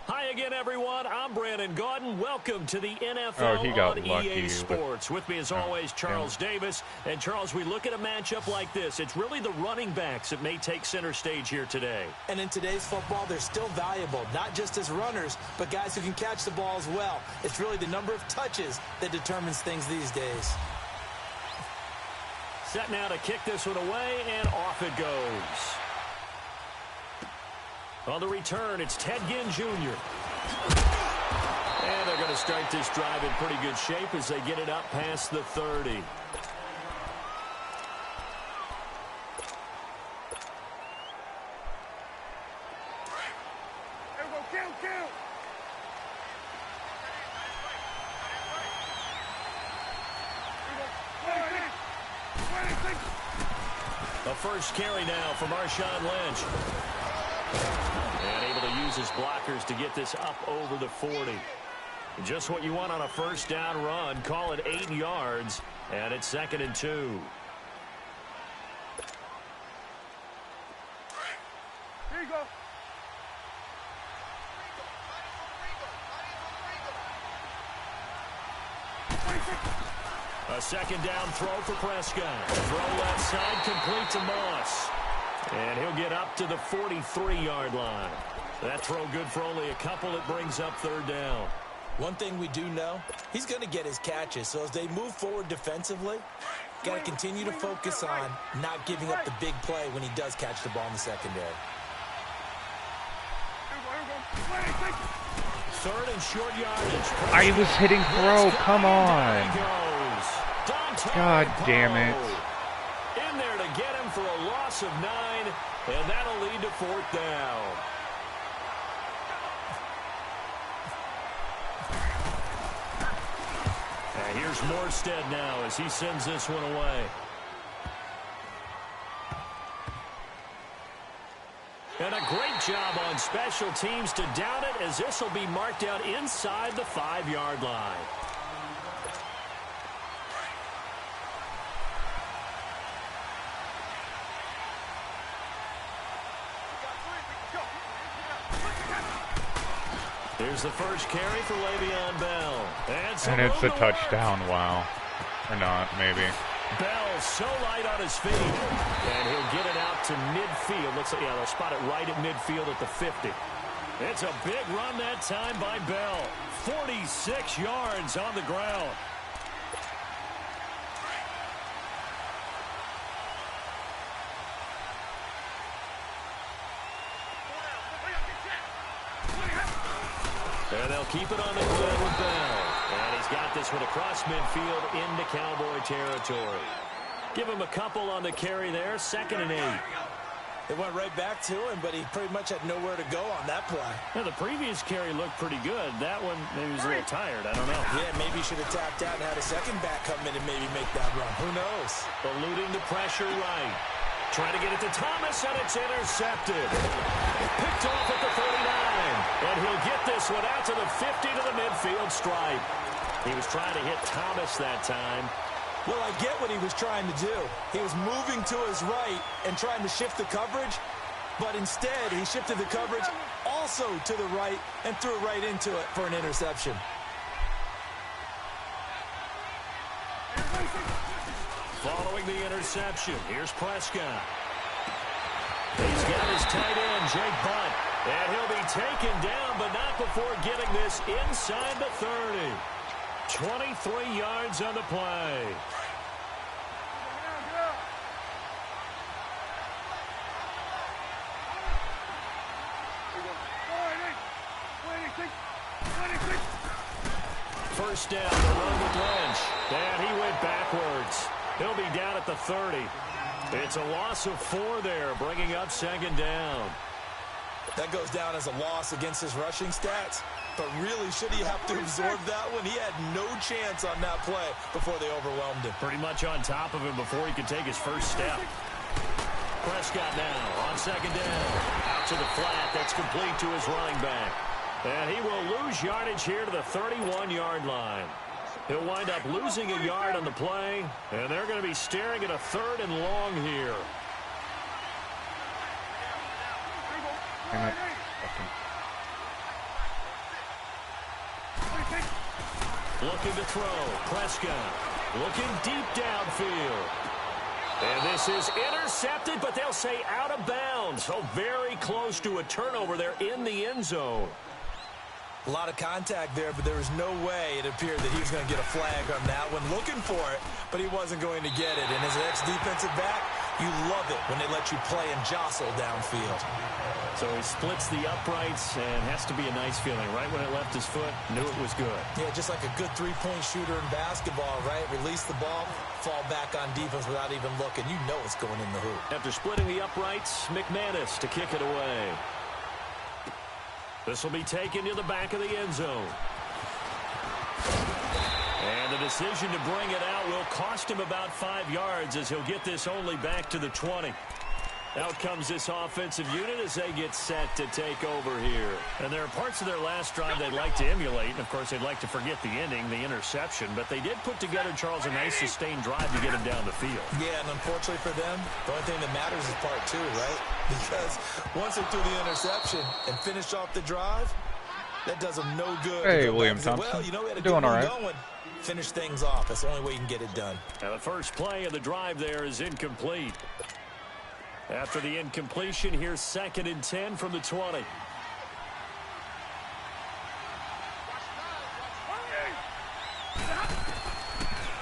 S2: Hi again, everyone. I'm Brandon Gaudin. Welcome to the NFL
S1: he got
S2: on
S1: lucky
S2: EA
S1: with-
S2: Sports. With me, as always, Charles Davis. And, Charles, we look at a matchup like this. It's really the running backs that may take center stage here today.
S3: And in today's football, they're still valuable, not just as runners, but guys who can catch the ball as well. It's really the number of touches that determines things these days.
S2: Set now to kick this one away, and off it goes. On the return, it's Ted Ginn Jr. And they're going to start this drive in pretty good shape as they get it up past the 30.
S4: There we go, kill.
S2: A first carry now for Marshawn Lynch. And able to use his blockers to get this up over the 40. Just what you want on a first down run. Call it 8 yards. And it's 2nd and 2.
S4: Here you go.
S2: A second down throw for Prescott. Throw left side, complete to Moss. And he'll get up to the 43-yard line. That throw good for only a couple. It brings up 3rd down.
S3: One thing we do know, he's going to get his catches. So as they move forward defensively, got to continue to focus on not giving up the big play when he does catch the ball in the secondary.
S2: 3rd and short yardage.
S1: I was hitting throw. Come on.
S2: There he goes.
S1: God damn it.
S2: In there to get him for a loss of 9, and that'll lead to 4th down. And here's Morstead now as he sends this one away. And a great job on special teams to down it, as this will be marked out inside the 5-yard line. Here's the first carry for Le'Veon Bell.
S1: And it's a touchdown. Wow. Or not, maybe.
S2: Bell so light on his feet. And he'll get it out to midfield. Looks like, yeah, they'll spot it right at midfield at the 50. It's a big run that time by Bell. 46 yards on the ground. And they'll keep it on the ground with Bell. And he's got this one across midfield into Cowboy territory. Give him a couple on the carry there. 2nd and 8.
S3: It went right back to him, but he pretty much had nowhere to go on that play.
S2: Now, the previous carry looked pretty good. That one, maybe he was a little tired. I don't know.
S3: Yeah, maybe he should have tapped out and had a second back come in and maybe make that run. Who knows?
S2: Eluding the pressure right. Trying to get it to Thomas, and it's intercepted. Picked off at the 39. And he'll get this one out to the 50 to the midfield stripe. He was trying to hit Thomas that time.
S3: Well, I get what he was trying to do. He was moving to his right and trying to shift the coverage, but instead he shifted the coverage also to the right and threw it right into it for an interception.
S2: Following the interception, here's Prescott. He's got his tight end, Jake Butt, and he'll be taken down, but not before getting this inside the 30. 23 yards on the play. First down, the run with Lynch. And he went backwards. He'll be down at the 30. It's a loss of 4 there, bringing up second down.
S3: That goes down as a loss against his rushing stats. But really, should he have to absorb that one? He had no chance on that play before they overwhelmed him.
S2: Pretty much on top of him before he could take his first step. Prescott now on second down. Out to the flat. That's complete to his running back. And he will lose yardage here to the 31-yard line. He'll wind up losing a yard on the play, and they're going to be staring at a 3rd and long here. Looking to throw. Prescott looking deep downfield. And this is intercepted, but they'll say out of bounds. So very close to a turnover there in the end zone.
S3: A lot of contact there, but there was no way it appeared that he was going to get a flag on that one. Looking for it, but he wasn't going to get it. And as an ex-defensive back, you love it when they let you play and jostle downfield.
S2: So he splits the uprights and has to be a nice feeling. Right when it left his foot, knew it was good.
S3: Yeah, just like a good three-point shooter in basketball, right? Release the ball, fall back on defense without even looking. You know it's going in the hoop.
S2: After splitting the uprights, McManus to kick it away. This will be taken to the back of the end zone. And the decision to bring it out will cost him about 5 yards as he'll get this only back to the 20. Out comes this offensive unit as they get set to take over here. And there are parts of their last drive they'd like to emulate. And, of course, they'd like to forget the ending, the interception. But they did put together, Charles, a nice sustained drive to get him down the field.
S3: Yeah, and unfortunately for them, the only thing that matters is part 2, right? Because once they threw the interception and finished off the drive, that does them no good.
S1: Hey, William Thompson.
S3: Well, you know, we had a
S1: doing
S3: good
S1: all
S3: one
S1: right.
S3: going. Finish things off. That's the only way you can get it done.
S2: Now the first play of the drive there is incomplete. After the incompletion, here's 2nd and 10 from the 20.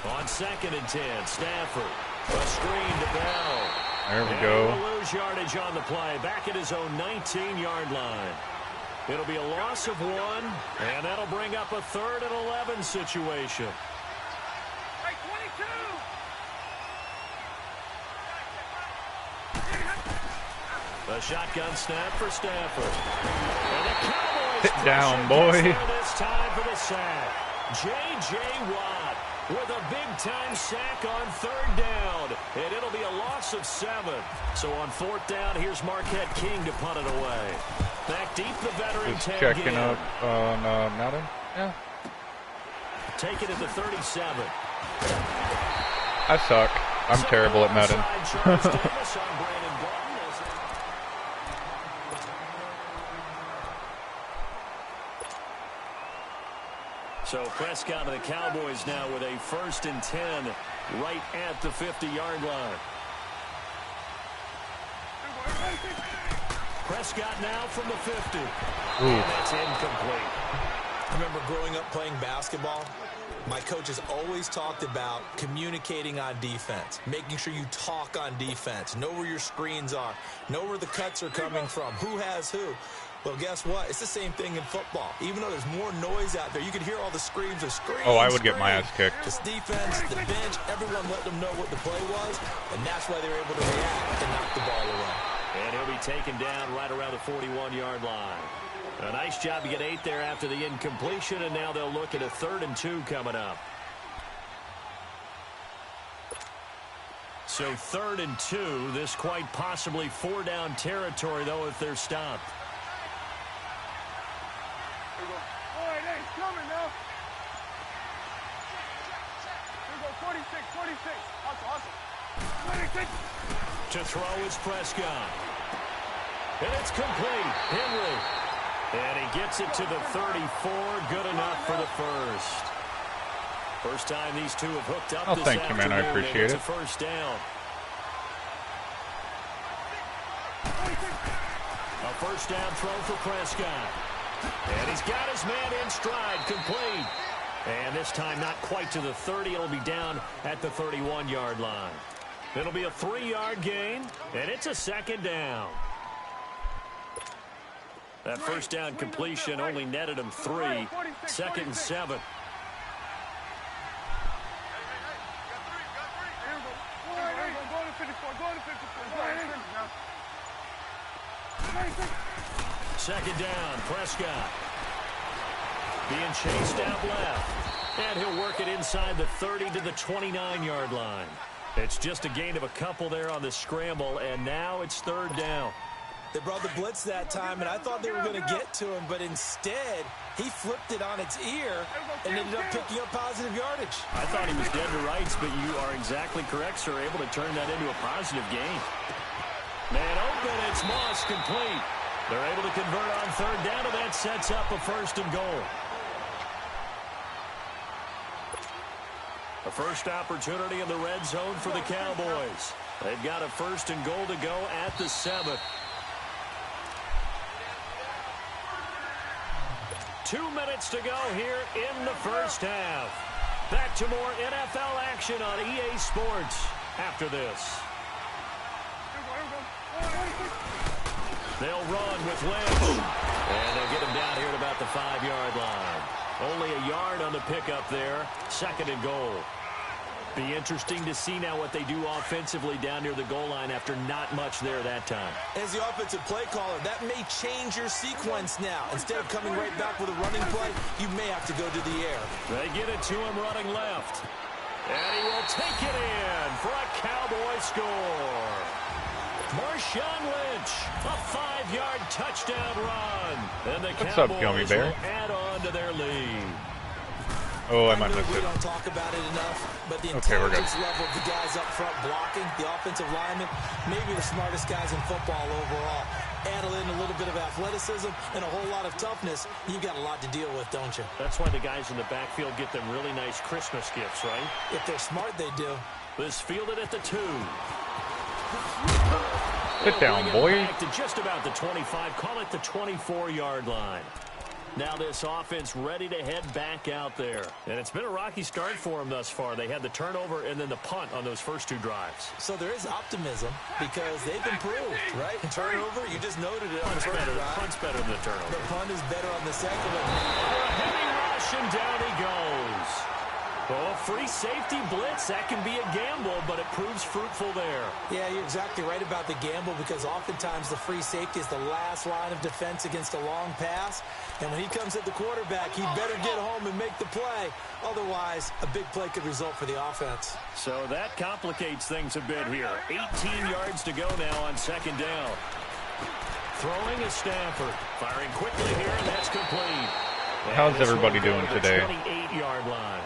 S2: On 2nd and 10, Stafford. A screen to Bell.
S1: There we
S2: And
S1: go.
S2: he'll lose yardage on the play. Back at his own 19-yard line. It'll be a loss of 1, and that'll bring up a 3rd and 11 situation.
S4: Hey, 22!
S2: A shotgun snap for Stafford. And the Cowboys
S1: Sit down,
S2: pressure
S1: boy.
S2: gets there this time for the sack. J.J. Watt with a big-time sack on 3rd down. And it'll be a loss of 7. So on 4th down, here's Marquette King to punt it away. Back deep, the veteran
S1: Just
S2: Ted
S1: checking
S2: Ginn.
S1: up on Madden. Yeah.
S2: Take it at the 37.
S1: I suck. I'm terrible at Madden.
S2: Charles Davis on Brandon Button as So Prescott and the Cowboys now with a 1st and 10 right at the 50-yard line. Prescott now from the 50. And that's incomplete.
S3: I remember growing up playing basketball. My coaches always talked about communicating on defense, making sure you talk on defense, know where your screens are, know where the cuts are coming from, who has who. Well, guess what? It's the same thing in football. Even though there's more noise out there, you can hear all the screams of screams.
S1: Oh, I would get my ass kicked.
S3: This defense, the bench, everyone let them know what the play was, and that's why they were able to react and knock the ball away.
S2: And he'll he'll be taken down right around the 41-yard line. A nice job to get 8 there after the incompletion, and now they'll look at a 3rd and 2 coming up. So 3rd and 2, this quite possibly 4-down territory, though, if they're stopped.
S4: Here we go. All right, hey, it's coming now. Here we go, 46, 46. Hustle. 26.
S2: To throw is Prescott. And it's complete. Henry. And he gets it to the 34. Good enough for the first. First time these two have hooked up this
S1: thank you, man. I
S2: afternoon,
S1: appreciate
S2: and it's
S1: it.
S2: a first down. A first down throw for Prescott. And he's got his man in stride, complete. And this time not quite to the 30. It'll be down at the 31-yard line. It'll be a 3-yard gain, and it's a 2nd down. That first down completion only netted him 3. 2nd and 7. Second down, Prescott. Being chased out left. And he'll work it inside the 30 to the 29-yard line. It's just a gain of a couple there on the scramble, and now it's 3rd down.
S3: They brought the blitz that time, and I thought they were going to get to him, but instead, he flipped it on its ear and ended up picking up positive yardage.
S2: I thought he was dead to rights, but you are exactly correct, sir. Able to turn that into a positive gain. Man open, it's Moss, complete. They're able to convert on 3rd down, and that sets up a 1st and goal. A first opportunity in the red zone for the Cowboys. They've got a 1st and goal to go at the 7. 2 minutes to go here in the first half. Back to more NFL action on EA Sports after this. They'll run with Lynch. And they'll get him down here at about the 5-yard line. Only a yard on the pickup there. 2nd and goal. Be interesting to see now what they do offensively down near the goal line after not much there that time.
S3: As the offensive play caller, that may change your sequence now. Instead of coming right back with a running play, you may have to go to the air.
S2: They get it to him running left. And he will take it in for a Cowboy score. Marshawn Lynch, a 5-yard touchdown run. And the
S1: What's up,
S2: Cowboys
S1: Gummy Bear?
S2: will add on to their lead.
S1: Oh, I might miss
S3: We
S1: it.
S3: don't talk about it enough, but the
S1: Okay, we're good.
S3: intelligence level of the guys up front blocking, the offensive linemen, maybe the smartest guys in football overall. Add in a little bit of athleticism and a whole lot of toughness, you've got a lot to deal with, don't you?
S2: That's why the guys in the backfield get them really nice Christmas gifts, right?
S3: If they're smart, they do.
S2: This fielded at the 2.
S1: Sit down,
S2: They'll bring it
S1: boy.
S2: back to just about the 25. Call it the 24-yard line. Now this offense ready to head back out there. And it's been a rocky start for them thus far. They had the turnover and then the punt on those first 2 drives.
S3: So there is optimism because they've improved, right? Turnover, you just noted it on the
S2: Punt's
S3: first
S2: better,
S3: drive.
S2: punt's better than the
S3: The
S2: turnover.
S3: punt is better on the second one.
S2: Heavy rush and down he goes. Oh, free safety blitz. That can be a gamble, but it proves fruitful there.
S3: Yeah, you're exactly right about the gamble because oftentimes the free safety is the last line of defense against a long pass. And when he comes at the quarterback, he better get home and make the play. Otherwise, a big play could result for the offense.
S2: So that complicates things a bit here. 18 yards to go now on 2nd down. Throwing is Stafford. Firing quickly here, and that's complete.
S1: How's everybody doing
S2: to the
S1: today?
S2: 28-yard line.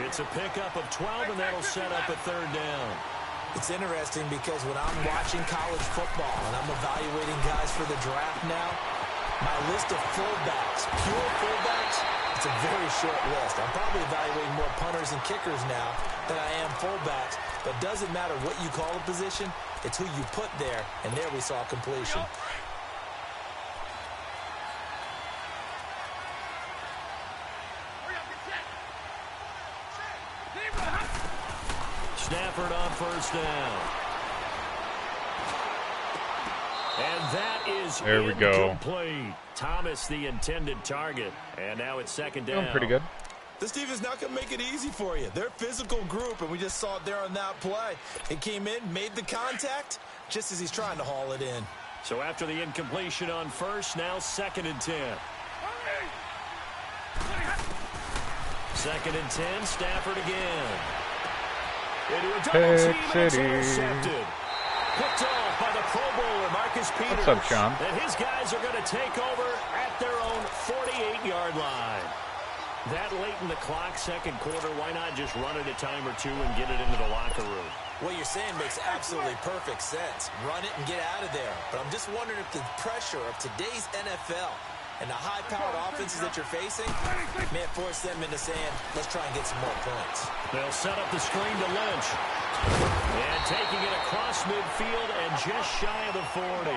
S2: It's a pickup of 12, and that'll set up a 3rd down.
S3: It's interesting because when I'm watching college football and I'm evaluating guys for the draft now, my list of fullbacks, pure fullbacks, it's a very short list. I'm probably evaluating more punters and kickers now than I am fullbacks, but it doesn't matter what you call a position, it's who you put there, and there we saw completion.
S2: Stafford on 1st down. And that is
S1: There we go.
S2: incomplete. Thomas the intended target. And now it's 2nd down.
S1: Doing pretty good.
S3: This defense is not going to make it easy for you. They're a physical group, and we just saw it there on that play. It came in, made the contact, just as he's trying to haul it in.
S2: So after the incompletion on first, now 2nd and 10. 2nd and 10, Stafford again. Into a double team, and it's intercepted. Picked off by the Pro Bowler, Marcus Peters.
S1: What's up, Sean?
S2: And his guys are going to take over at their own 48-yard line. That late in the clock, 2nd quarter, why not just run it a time or two and get it into the locker room?
S3: What you're saying makes absolutely perfect sense. Run it and get out of there. But I'm just wondering if the pressure of today's NFL and the high-powered offenses that you're facing may have forced them into saying, let's try and get some more points.
S2: They'll set up the screen to Lynch. And taking it across midfield and just shy of the 40.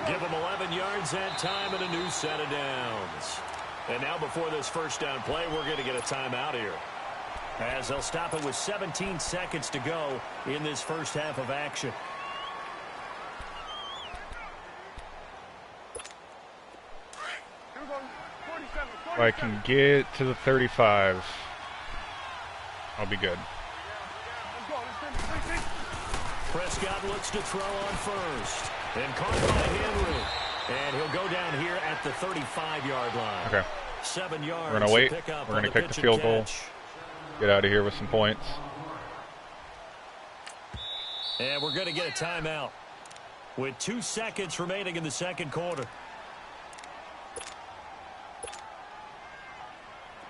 S2: Give them 11 yards that time and a new set of downs. And now before this first down play, we're going to get a timeout here, as they'll stop it with 17 seconds to go in this first half of action.
S1: If I can get to the 35, I'll be good.
S2: Prescott looks to throw on first. And caught by Henry. And he'll go down here at the 35-yard line.
S1: Okay.
S2: 7 yards.
S1: We're going to wait.
S2: We're
S1: going to kick the field goal. Get out of here with some points.
S2: And we're going to get a timeout with 2 seconds remaining in the 2nd quarter.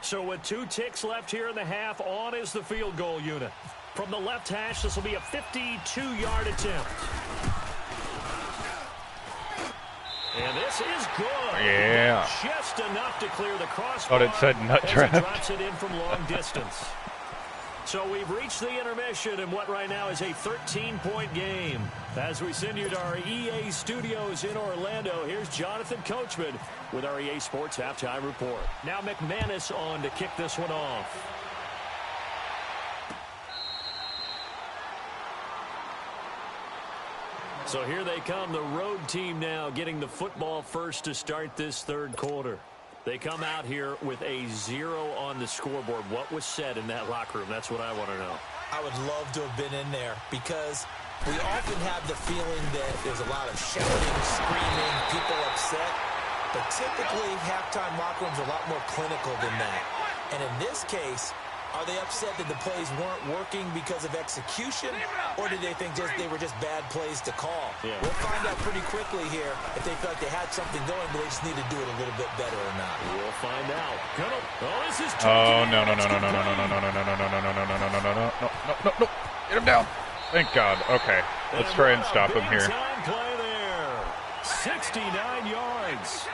S2: So with 2 ticks left here in the half, on is the field goal unit. From the left hash, this will be a 52-yard attempt. And this is good.
S1: Yeah.
S2: Just enough to clear the crossbar.
S1: Thought it said nut draft.
S2: Drops it in from long distance. So we've reached the intermission in what right now is a 13-point game. As we send you to our EA studios in Orlando, here's Jonathan Coachman with our EA Sports Halftime Report. Now McManus on to kick this one off. So here they come, the road team now getting the football first to start this 3rd quarter. They come out here with a 0 on the scoreboard. What was said in that locker room? That's what I want to know.
S3: I would love to have been in there because we often have the feeling that there's a lot of shouting, screaming, people upset. But typically, halftime locker rooms are a lot more clinical than that. And in this case, are they upset that the plays weren't working because of execution, or did they think they were just bad plays to call?
S2: Yeah.
S3: We'll find out pretty quickly here if they felt like they had something going, but they just need to do it a little bit better or not.
S2: We'll find out. This is
S1: Oh, no. No. Get him down. Thank God. Okay. Let's try and stop him here.
S2: Play there. 69 yards.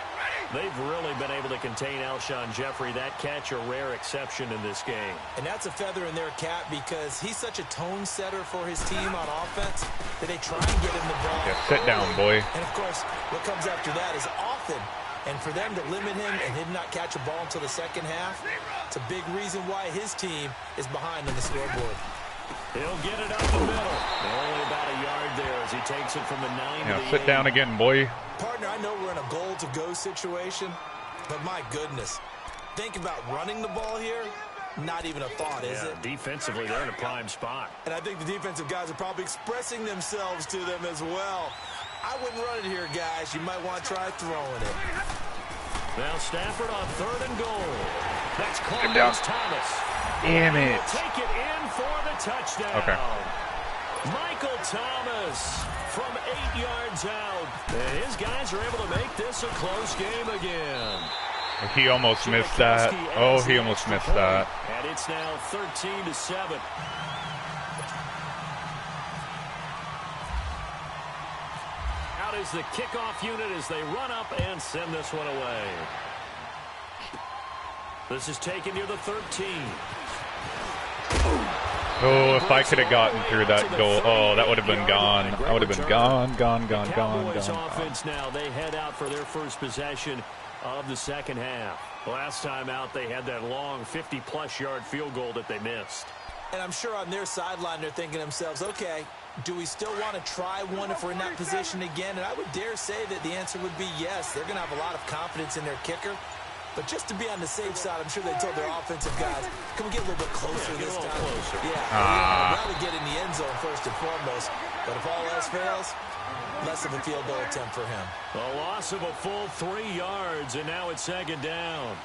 S2: They've really been able to contain Alshon Jeffrey. That catch a rare exception in this game.
S3: And that's a feather in their cap because he's such a tone setter for his team on offense that they try and get him the ball.
S1: Yeah, sit down, boy.
S3: And, of course, what comes after that is often. And for them to limit him and him not catch a ball until the 2nd half, it's a big reason why his team is behind on the scoreboard.
S2: He'll get it up the middle. Only about a yard there as he takes it from the 9 to the 8.
S1: Sit down again, boy.
S3: Partner, I know we're in a goal-to-go situation, but my goodness, think about running the ball here. Not even a thought, is it?
S2: Defensively, they're in a prime spot.
S3: And I think the defensive guys are probably expressing themselves to them as well. I wouldn't run it here, guys. You might want to try throwing it.
S2: Now Stafford on 3rd and goal. That's
S1: him down.
S2: Thomas.
S1: Damn it.
S2: Take it in for the touchdown.
S1: Okay.
S2: Michael Thomas from 8 yards out. And his guys are able to make this a close game again.
S1: He almost missed that. Oh, he almost missed that.
S2: And it's now 13-7. Out is the kickoff unit as they run up and send this one away. This is taken near the 13.
S1: Oh, if I could have gotten through that goal. Oh, that would have been gone. I would have been gone.
S2: Cowboys offense now. They head out for their first possession of the 2nd half. Last time out, they had that long 50-plus yard field goal that they missed.
S3: And I'm sure on their sideline, they're thinking to themselves, okay, do we still want to try one if we're in that position again? And I would dare say that the answer would be yes. They're going to have a lot of confidence in their kicker. But just to be on the safe side, I'm sure they told their offensive guys, can we get a little bit closer this time?
S2: Closer.
S3: Yeah, I'd rather get in the end zone first and foremost. But if all else fails, less of a field goal attempt for him.
S2: A loss of a full 3 yards, and now it's second down.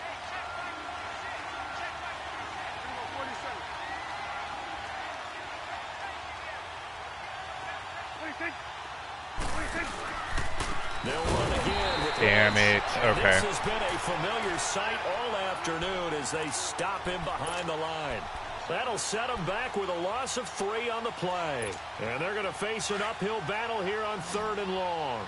S2: They'll run again with
S1: Damn it. Okay.
S2: This has been a familiar sight all afternoon as they stop him behind the line. That'll set him back with a loss of 3 on the play. And they're going to face an uphill battle here on 3rd and long.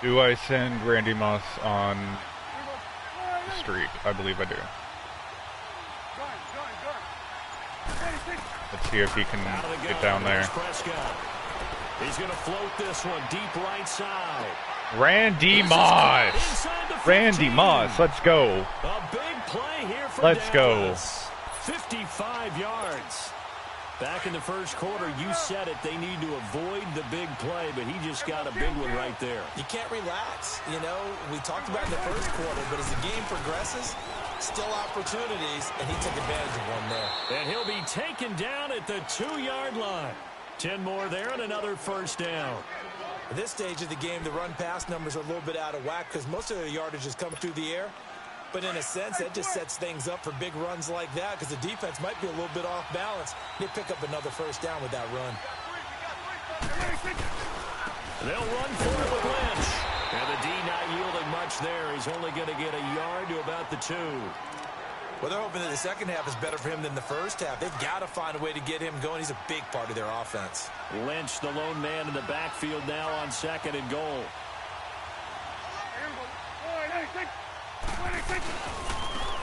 S1: Do I send Randy Moss on the street? I believe I do. Let's see if he can get down there.
S2: He's going to float this one deep right side.
S1: Randy Moss. Randy Moss. Let's go.
S2: A big play here for
S1: Let's
S2: Dallas. 55 yards. Back in the first quarter, you said it. They need to avoid the big play, but he just got a big one right there.
S3: You can't relax. You know, we talked about in the first quarter, but as the game progresses, still opportunities, and he took advantage of one there.
S2: And he'll be taken down at the 2-yard line. 10 more there and another first down.
S3: At this stage of the game, the run-pass numbers are a little bit out of whack because most of the yardage is coming through the air. But in a sense, that just sets things up for big runs like that because the defense might be a little bit off balance. They pick up another first down with that run.
S2: They'll run for it with Lynch. And the D not yielding much there. He's only going to get a yard to about the 2.
S3: Well, they're hoping that the second half is better for him than the first half. They've got to find a way to get him going. He's a big part of their offense.
S2: Lynch, the lone man in the backfield now on 2nd and goal.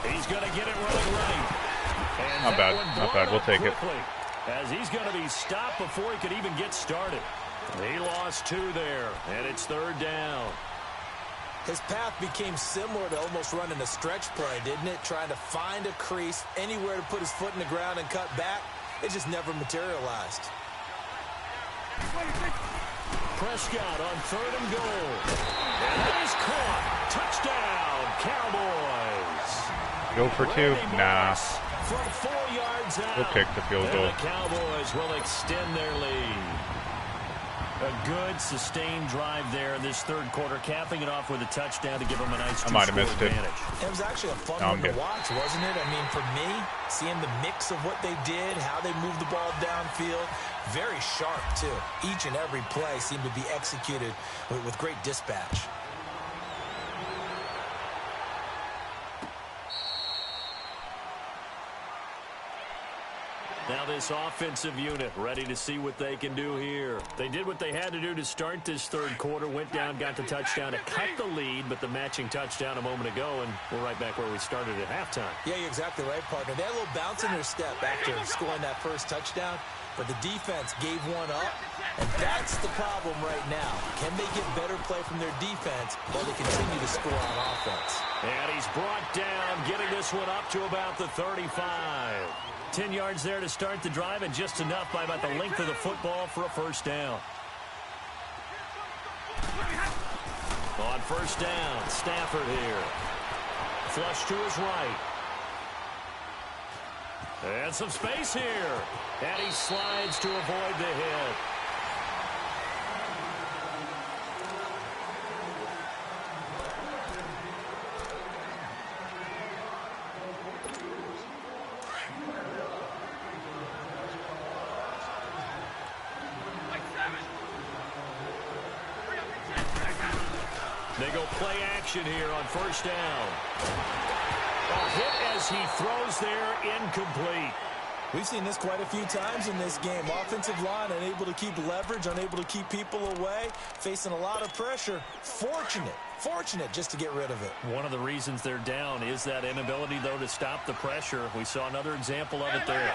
S2: He's going to get it running right. And
S1: Not bad. Not bad. We'll take it.
S2: As he's going to be stopped before he could even get started. He lost 2 there, and it's 3rd down.
S3: His path became similar to almost running a stretch play, didn't it? Trying to find a crease, anywhere to put his foot in the ground and cut back. It just never materialized.
S2: Prescott on 3rd and goal. And that is caught. Touchdown, Cowboys.
S1: Go for 2? Nah.
S2: From 4 yards out.
S1: We'll kick the field goal.
S2: And the Cowboys will extend their lead. A good, sustained drive there in this 3rd quarter, capping it off with a touchdown to give them a nice 2-score advantage.
S3: It was actually a fun one to watch, wasn't it? I mean, for me, seeing the mix of what they did, how they moved the ball downfield, very sharp, too. Each and every play seemed to be executed with great dispatch.
S2: Now this offensive unit ready to see what they can do here. They did what they had to do to start this 3rd quarter, went down, got the touchdown to cut the lead, but the matching touchdown a moment ago, and we're right back where we started at halftime.
S3: Yeah, you're exactly right, partner. They had a little bounce in their step after scoring that first touchdown, but the defense gave one up, and that's the problem right now. Can they get better play from their defense while they continue to score on offense?
S2: And he's brought down, getting this one up to about the 35. 10 yards there to start the drive, and just enough by about the length of the football for a first down. On first down, Stafford here. Flush to his right. And some space here. And he slides to avoid the hit. They go play action here on first down. A hit as he throws there, incomplete.
S3: We've seen this quite a few times in this game. Offensive line unable to keep leverage, unable to keep people away, facing a lot of pressure. Fortunate just to get rid of it.
S2: One of the reasons they're down is that inability, though, to stop the pressure. We saw another example of it there.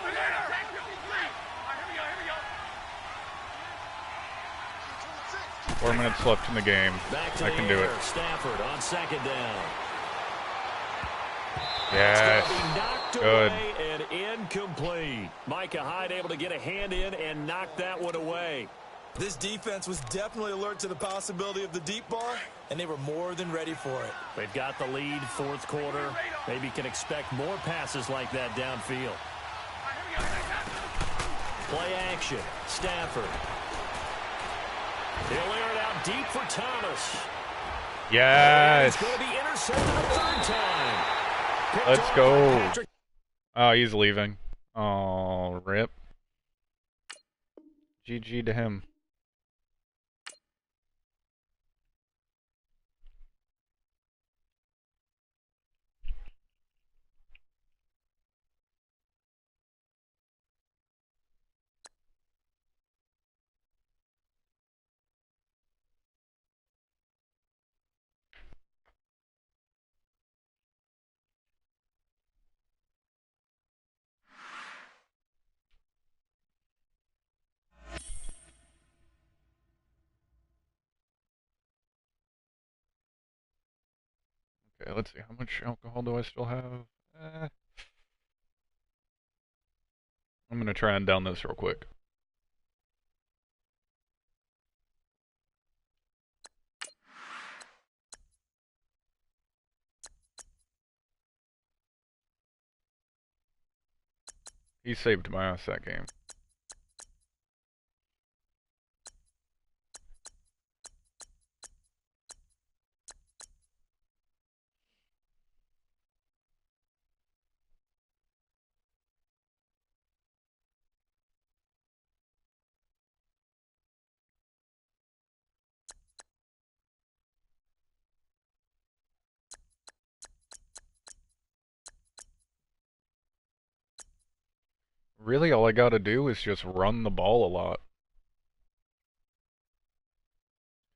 S1: 4 minutes left in the game. I can do it.
S2: Stafford on second down.
S1: Yes. Good.
S2: And incomplete. Micah Hyde able to get a hand in and knock that one away.
S3: This defense was definitely alert to the possibility of the deep ball, and they were more than ready for it.
S2: They've got the lead, 4th quarter. Maybe can expect more passes like that downfield. Play action. Stafford deep for Thomas.
S1: Yes.
S2: He's going to be intercepted a third time. Picked
S1: Let's
S2: off by
S1: go.
S2: Patrick.
S1: Oh, he's leaving. Oh, rip. GG to him. Okay, let's see. How much alcohol do I still have? I'm gonna try and down this real quick. He saved my ass that game. Really, all I gotta do is just run the ball a lot.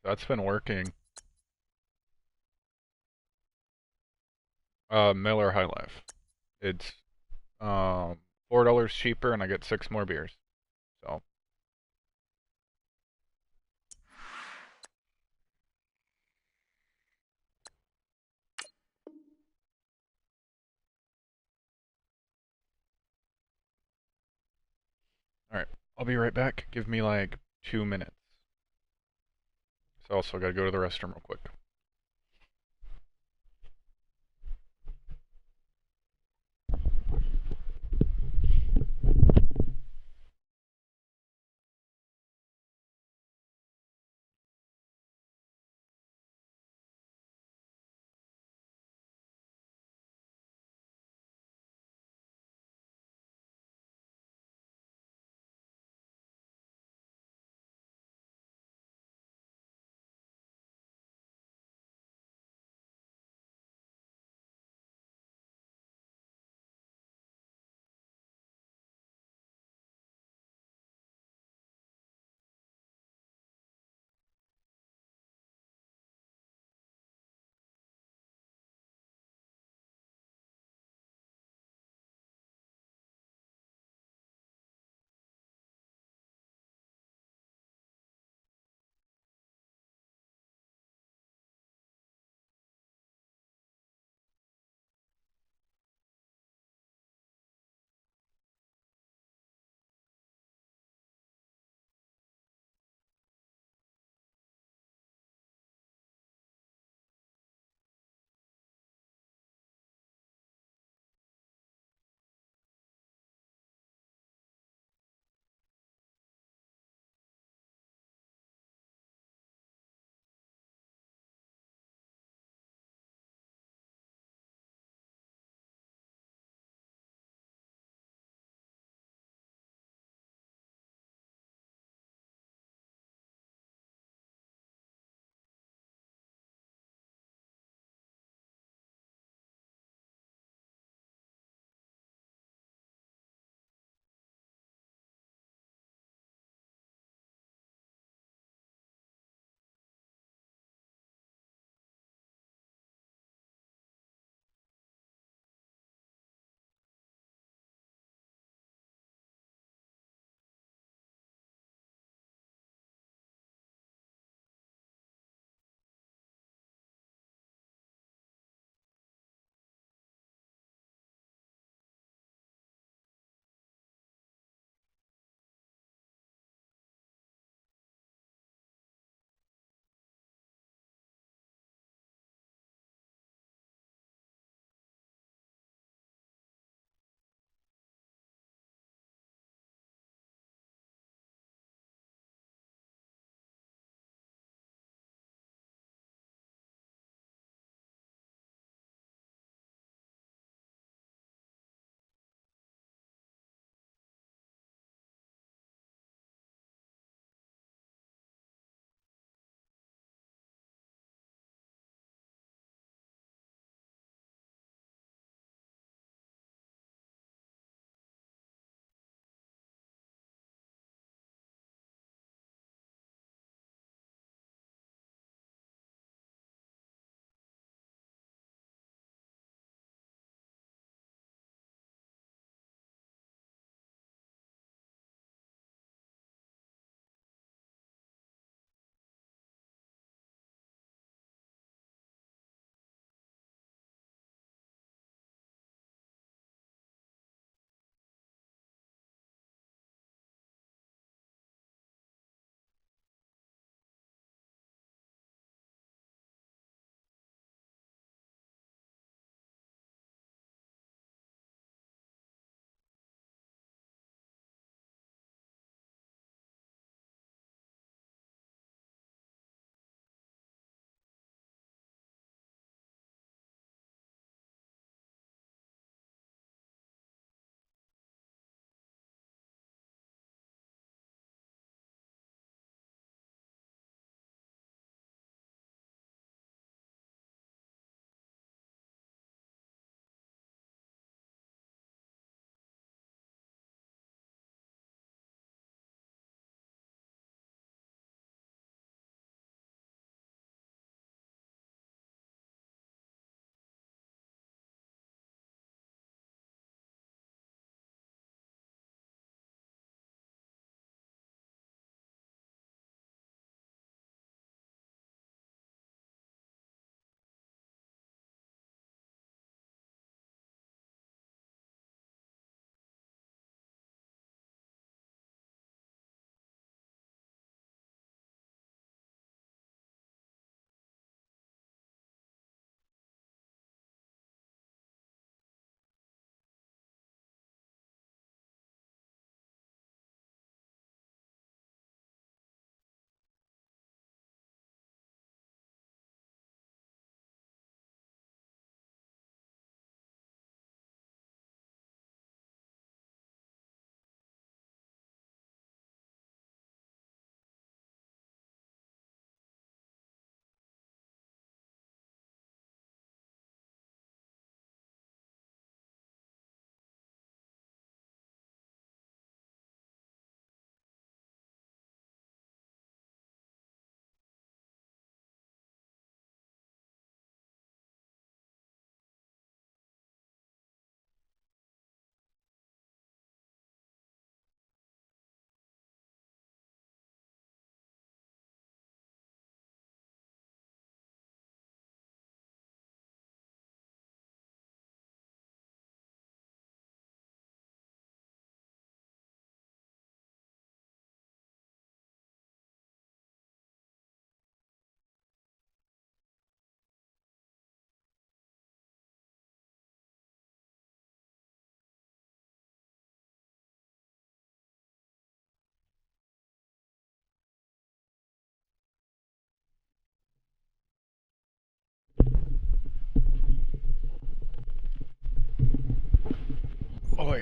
S1: That's been working. Miller High Life. It's $4 cheaper, and I get 6 more beers. So. Alright, I'll be right back. Give me like 2 minutes. So also gotta go to the restroom real quick.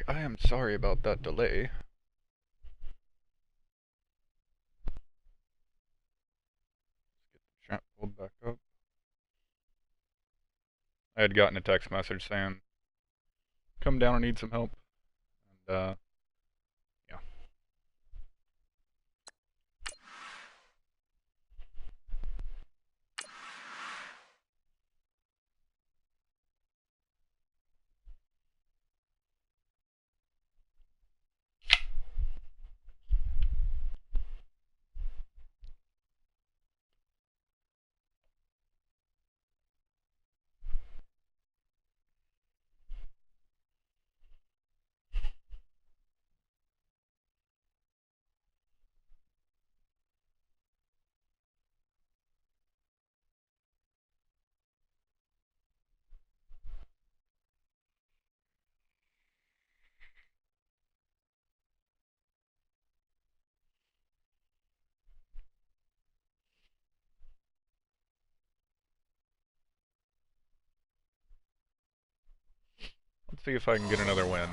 S1: I am sorry about that delay. Let's get the chat pulled back up. I had gotten a text message saying, come down and need some help. And, yeah. Let's see if I can get another win.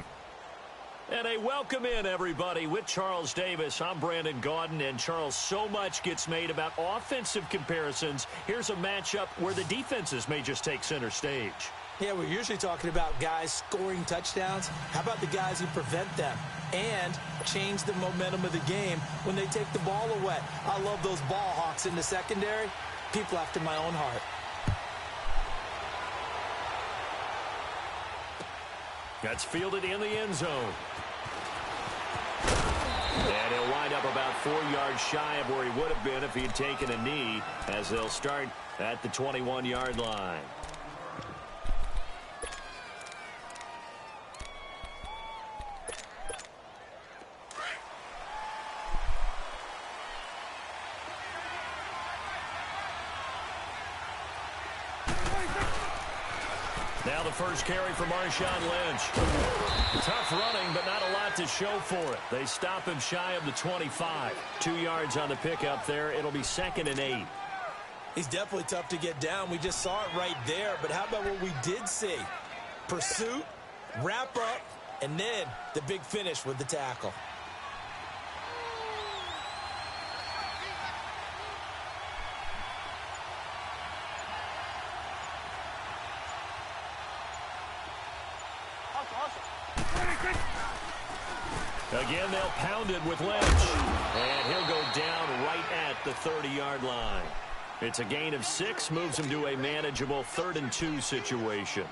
S2: And a welcome in, everybody, with Charles Davis. I'm Brandon Gaudin, and Charles, so much gets made about offensive comparisons. Here's a matchup where the defenses may just take center stage.
S3: Yeah, we're usually talking about guys scoring touchdowns. How about the guys who prevent them and change the momentum of the game when they take the ball away? I love those ball hawks in the secondary. People after my own heart.
S2: That's fielded in the end zone. And he'll wind up about 4 yards shy of where he would have been if he had taken a knee, as they'll start at the 21-yard line. Now the first carry for Marshawn Lynch. Tough running, but not a lot to show for it. They stop him shy of the 25. 2 yards on the pickup there. It'll be 2nd and 8.
S3: He's definitely tough to get down. We just saw it right there. But how about what we did see? Pursuit, wrap up, and then the big finish with the tackle.
S2: Again, they'll pound it with Lynch. And he'll go down right at the 30-yard line. It's a gain of 6, moves him to a manageable 3rd and 2 situation.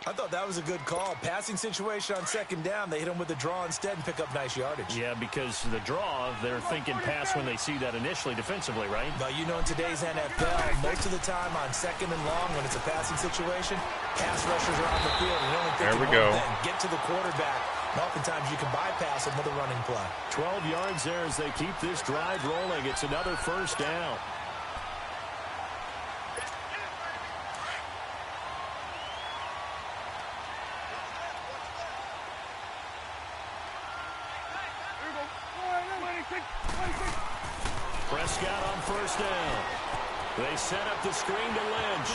S3: I thought that was a good call. Passing situation on 2nd down. They hit him with a draw instead and pick up nice yardage.
S2: Yeah, because the draw, they're thinking pass when they see that initially defensively, right?
S3: But you know, in today's NFL, most of the time on 2nd and long, when it's a passing situation, pass rushers are on the field. And only
S1: there we go.
S3: Get to the quarterback. And oftentimes you can bypass him with a running play.
S2: 12 yards there as they keep this drive rolling. It's another first down. Prescott on first down. They set up the screen to Lynch.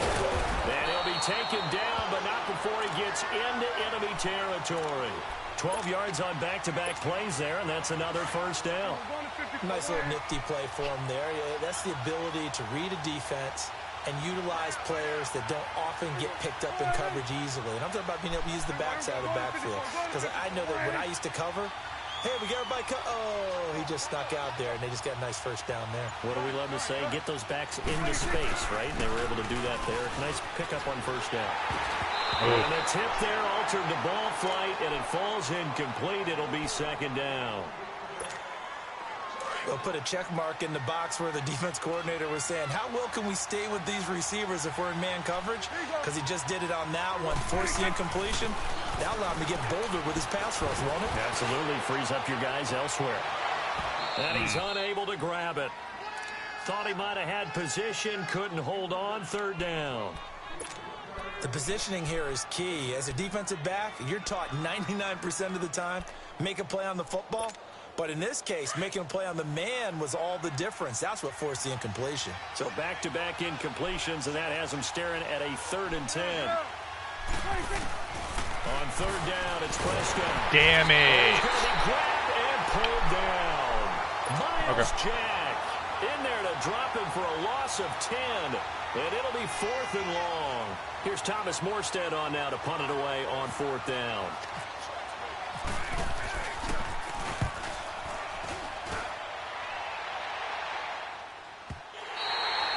S2: And he'll be taken down, but not before he gets into enemy territory. 12 yards on back-to-back plays there, and that's another first down.
S3: Nice little nifty play for him there. Yeah, that's the ability to read a defense and utilize players that don't often get picked up in coverage easily. And I'm talking about being able to use the backside of the backfield. Because I know that when I used to cover, hey, we got everybody oh, he just snuck out there, and they just got a nice first down there.
S2: What do we love to say? Get those backs into space, right? And they were able to do that there. Nice pickup on first down. And the tip there altered the ball flight, and it falls incomplete. It'll be 2nd down.
S3: They'll put a check mark in the box where the defense coordinator was saying, how well can we stay with these receivers if we're in man coverage? Because he just did it on that one. Force the incompletion. That allowed him to get bolder with his pass rush, won't it?
S2: Absolutely. Frees up your guys elsewhere. And he's unable to grab it. Thought he might have had position. Couldn't hold on. 3rd down.
S3: The positioning here is key. As a defensive back, you're taught 99% of the time, make a play on the football. But in this case, making a play on the man was all the difference. That's what forced the incompletion.
S2: So back-to-back incompletions, and that has him staring at a 3rd and 10. On third down, it's Prescott.
S1: Damn it.
S2: He's going to be grabbed and pulled down. Miles Jack in there to drop him for a loss of 10. And it'll be 4th and long. Here's Thomas Morstead on now to punt it away on 4th down.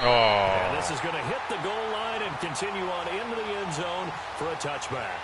S1: Oh.
S2: And this is going to hit the goal line and continue on into the end zone for a touchback.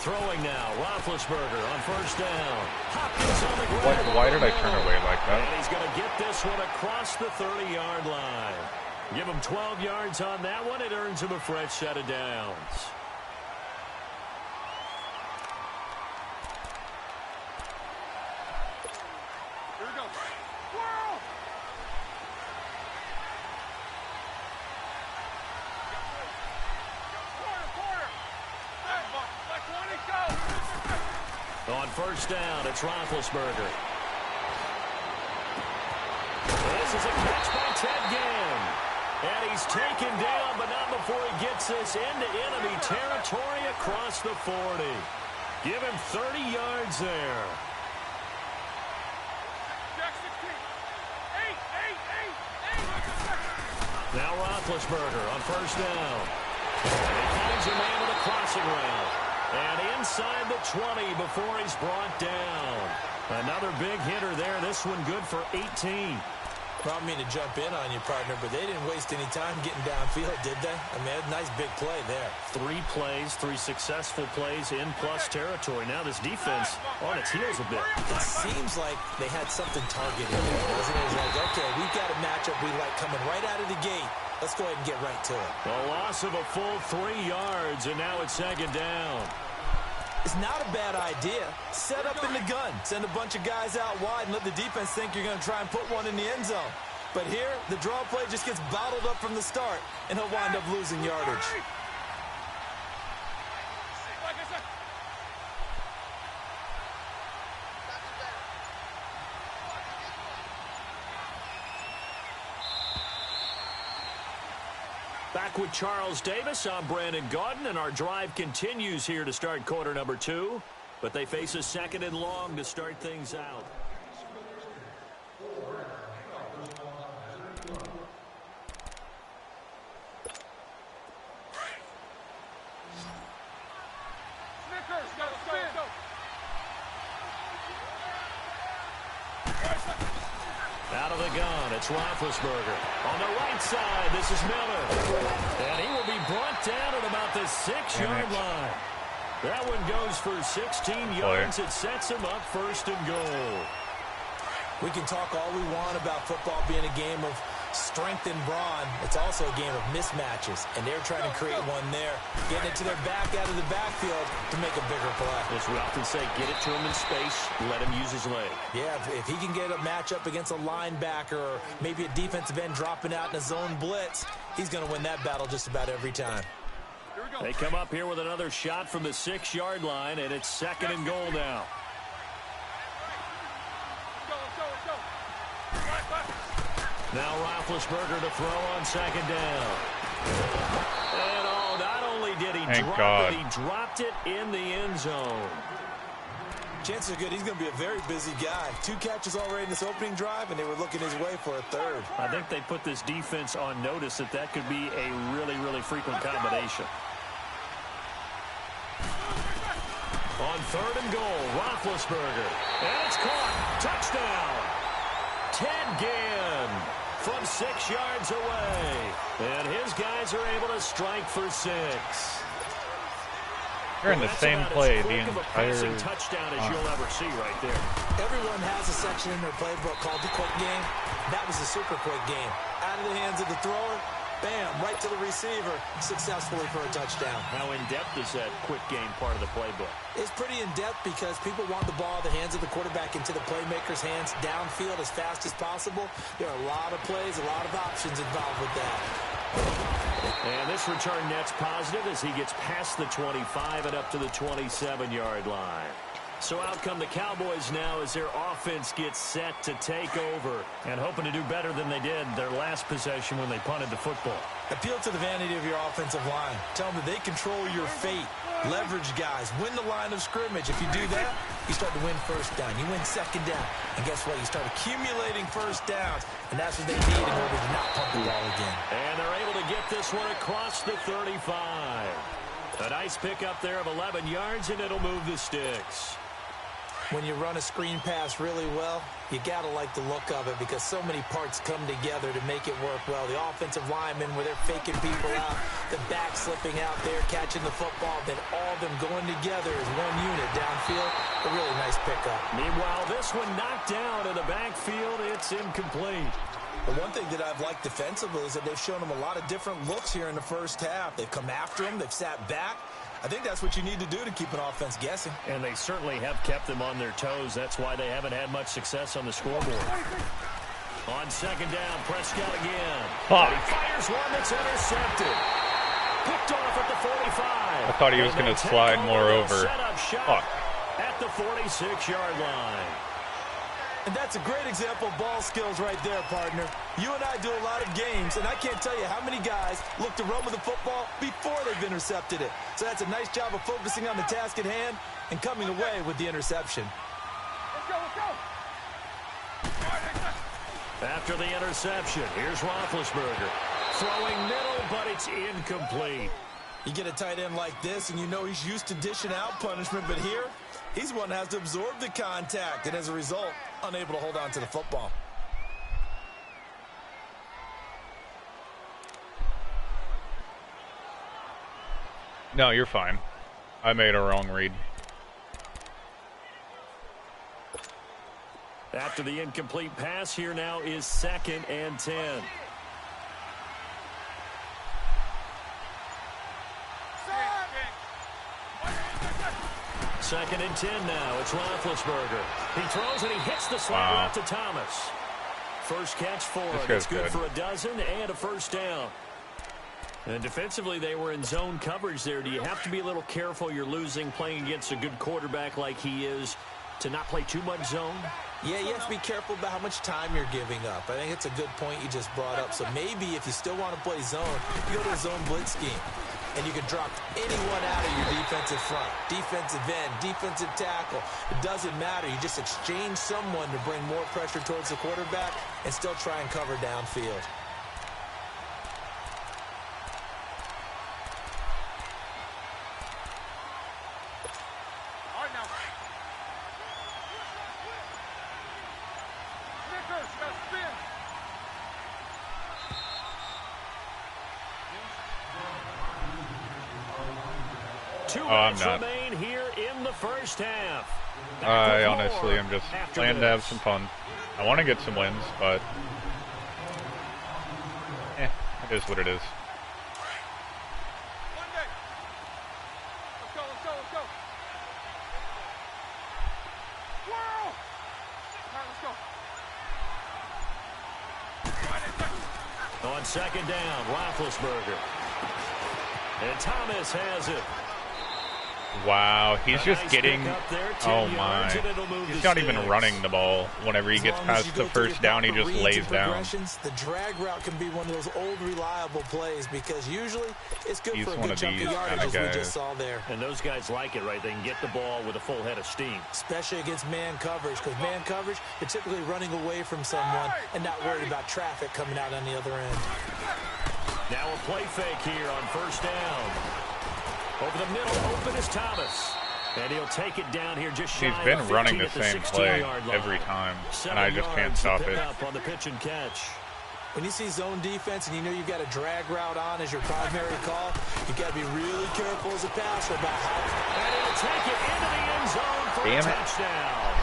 S2: Throwing now, Roethlisberger on first down. Hopkins on the ground.
S1: Why did I turn away like that?
S2: And he's going to get this one across the 30-yard line. Give him 12 yards on that one. It earns him a fresh set of downs.
S4: Here we go. Whoa!
S2: On first down, it's Roethlisberger. This is a catch by Ted Ginn. And he's taken down, but not before he gets this into enemy territory across the 40. Give him 30 yards there. Now Roethlisberger on first down. And he finds a man with a crossing route. And inside the 20 before he's brought down. Another big hitter there. This one good for 18.
S3: I don't mean to jump in on you, partner, but they didn't waste any time getting downfield, did they? I mean, a nice big play there.
S2: 3 plays, 3 successful plays in plus territory. Now this defense on its heels a bit.
S3: It seems like they had something targeted there, doesn't it? It's like, okay, we've got a matchup we like coming right out of the gate. Let's go ahead and get right to it.
S2: A loss of a full 3 yards, and now it's second down.
S3: It's not a bad idea. Set up in the gun. Send a bunch of guys out wide and let the defense think you're going to try and put one in the end zone. But here, the draw play just gets bottled up from the start, and he'll wind up losing yardage.
S2: Back with Charles Davis, I'm Brandon Gaudin, and our drive continues here to start quarter number 2. But they face a second and long to start things out.
S4: Snickers, go, spin.
S2: Out of the gun, it's Roethlisberger. On the right side, this is Miller. And he will be brought down at about the 6-yard line. That one goes for 16 yards. It sets him up first and goal.
S3: We can talk all we want about football being a game of strength and brawn. It's also a game of mismatches, and they're trying to create one there, getting it to their back out of the backfield to make a bigger play.
S2: As we often say, get it to him in space, let him use his leg.
S3: Yeah, if he can get a matchup against a linebacker or maybe a defensive end dropping out in a zone blitz, he's going to win that battle just about every time.
S2: They come up here with another shot from the 6-yard line, and it's second and goal now. Now Roethlisberger to throw on second down. And not only did he drop it, he dropped it in the end zone.
S3: Chances are good he's going to be a very busy guy. 2 catches already in this opening drive, and they were looking his way for a third.
S2: I think they put this defense on notice that could be a really, really frequent combination. On third and goal, Roethlisberger. And it's caught. Touchdown. Ted Ginn from 6 yards away. And his guys are able to strike for 6.
S1: They're in the same play the entire
S2: touchdown as you'll ever see right there.
S3: Everyone has a section in their playbook called the quick game. That was a super quick game. Out of the hands of the thrower, Bam, right to the receiver, successfully for a touchdown.
S2: How in-depth is that quick game part of the playbook?
S3: It's pretty in-depth because people want the ball in the hands of the quarterback into the playmaker's hands downfield as fast as possible. There are a lot of plays, a lot of options involved with that.
S2: And this return net's positive as he gets past the 25 and up to the 27-yard line. So out come the Cowboys now as their offense gets set to take over and hoping to do better than they did their last possession when they punted the football.
S3: Appeal to the vanity of your offensive line. Tell them that they control your fate. Leverage guys. Win the line of scrimmage. If you do that, you start to win first down. You win second down. And guess what? You start accumulating first downs. And that's what they need in order to not pump the ball again.
S2: And they're able to get this one across the 35. A nice pickup there of 11 yards, and it'll move the sticks.
S3: When you run a screen pass really well, you got to like the look of it because so many parts come together to make it work well. The offensive linemen, where they're faking people out, the back slipping out there, catching the football, then all of them going together as one unit downfield. A really nice pickup.
S2: Meanwhile, this one knocked down in the backfield. It's incomplete.
S3: The one thing that I've liked defensively is that they've shown them a lot of different looks here in the first half. They've come after them. They've sat back. I think that's what you need to do to keep an offense guessing.
S2: And they certainly have kept them on their toes. That's why they haven't had much success on the scoreboard. On second down, Prescott again.
S1: Fuck.
S2: He fires one that's intercepted. Picked off at the 45.
S1: I thought he was going to slide more over.
S2: Set up shot
S1: Fuck.
S2: at the 46-yard line.
S3: And that's a great example of ball skills right there, partner. You and I do a lot of games, and I can't tell you how many guys look to run with the football before they've intercepted it. So that's a nice job of focusing on the task at hand and coming away with the interception.
S2: After the interception, here's Roethlisberger. Throwing middle, but it's incomplete.
S3: You get a tight end like this, and you know he's used to dishing out punishment, but here, he's one that has to absorb the contact, and as a result, unable to hold on to the football.
S1: No, you're fine. I made a wrong read.
S2: After the incomplete pass, here now is 2nd and 10. Second and 10 now. It's Roethlisberger. He throws and he hits the slot out to Thomas. First catch for him. It's good for a dozen and a first down. And defensively, they were in zone coverage there. Do you have to be a little careful? You're losing playing against a good quarterback like he is to not play too much zone?
S3: Yeah, you have to be careful about how much time you're giving up. I think it's a good point you just brought up. So maybe if you still want to play zone, you go to a zone blitz scheme. And you can drop anyone out of your defensive front, defensive end, defensive tackle. It doesn't matter. You just exchange someone to bring more pressure towards the quarterback and still try and cover downfield.
S4: All right, now. Snickers, you gotta spin.
S1: I'm not.
S2: Remain here in the first half.
S1: I honestly am just playing to have some fun. I want to get some wins, but it is what it is.
S4: Monday. Let's go, let's go, let's go. Whirl! All right, let's go.
S2: On second down, Roethlisberger. And Thomas has it.
S1: Wow, he's just getting, oh my, he's not even running the ball. Whenever he gets past the first down, he just lays down.
S3: The drag route can be one of those old reliable plays because usually it's good
S1: He's
S3: for a
S1: one
S3: good
S1: of
S3: chunk
S1: these
S3: of yardage,
S1: kind
S3: as
S1: of
S3: we
S1: guys.
S3: just saw there.
S2: And those guys like it, right? They can get the ball with a full head of steam.
S3: Especially against man coverage, because man coverage, you're typically running away from someone and not worried about traffic coming out on the other end.
S2: Now a play fake here on first down. Over the middle, open is Thomas. And he'll take it down here just shy.
S1: He's been
S2: of
S1: running
S2: 15
S1: the
S2: at
S1: same play
S2: 16-yard line.
S1: every time,
S2: 7
S1: and I just can't
S2: yards to
S1: stop
S2: pick
S1: it.
S2: up on the pitch and catch.
S3: When you see zone defense and you know you've got a drag route on as your primary call, you've got to be really careful as a passer about how.
S2: And he'll take it into the end zone for a touchdown.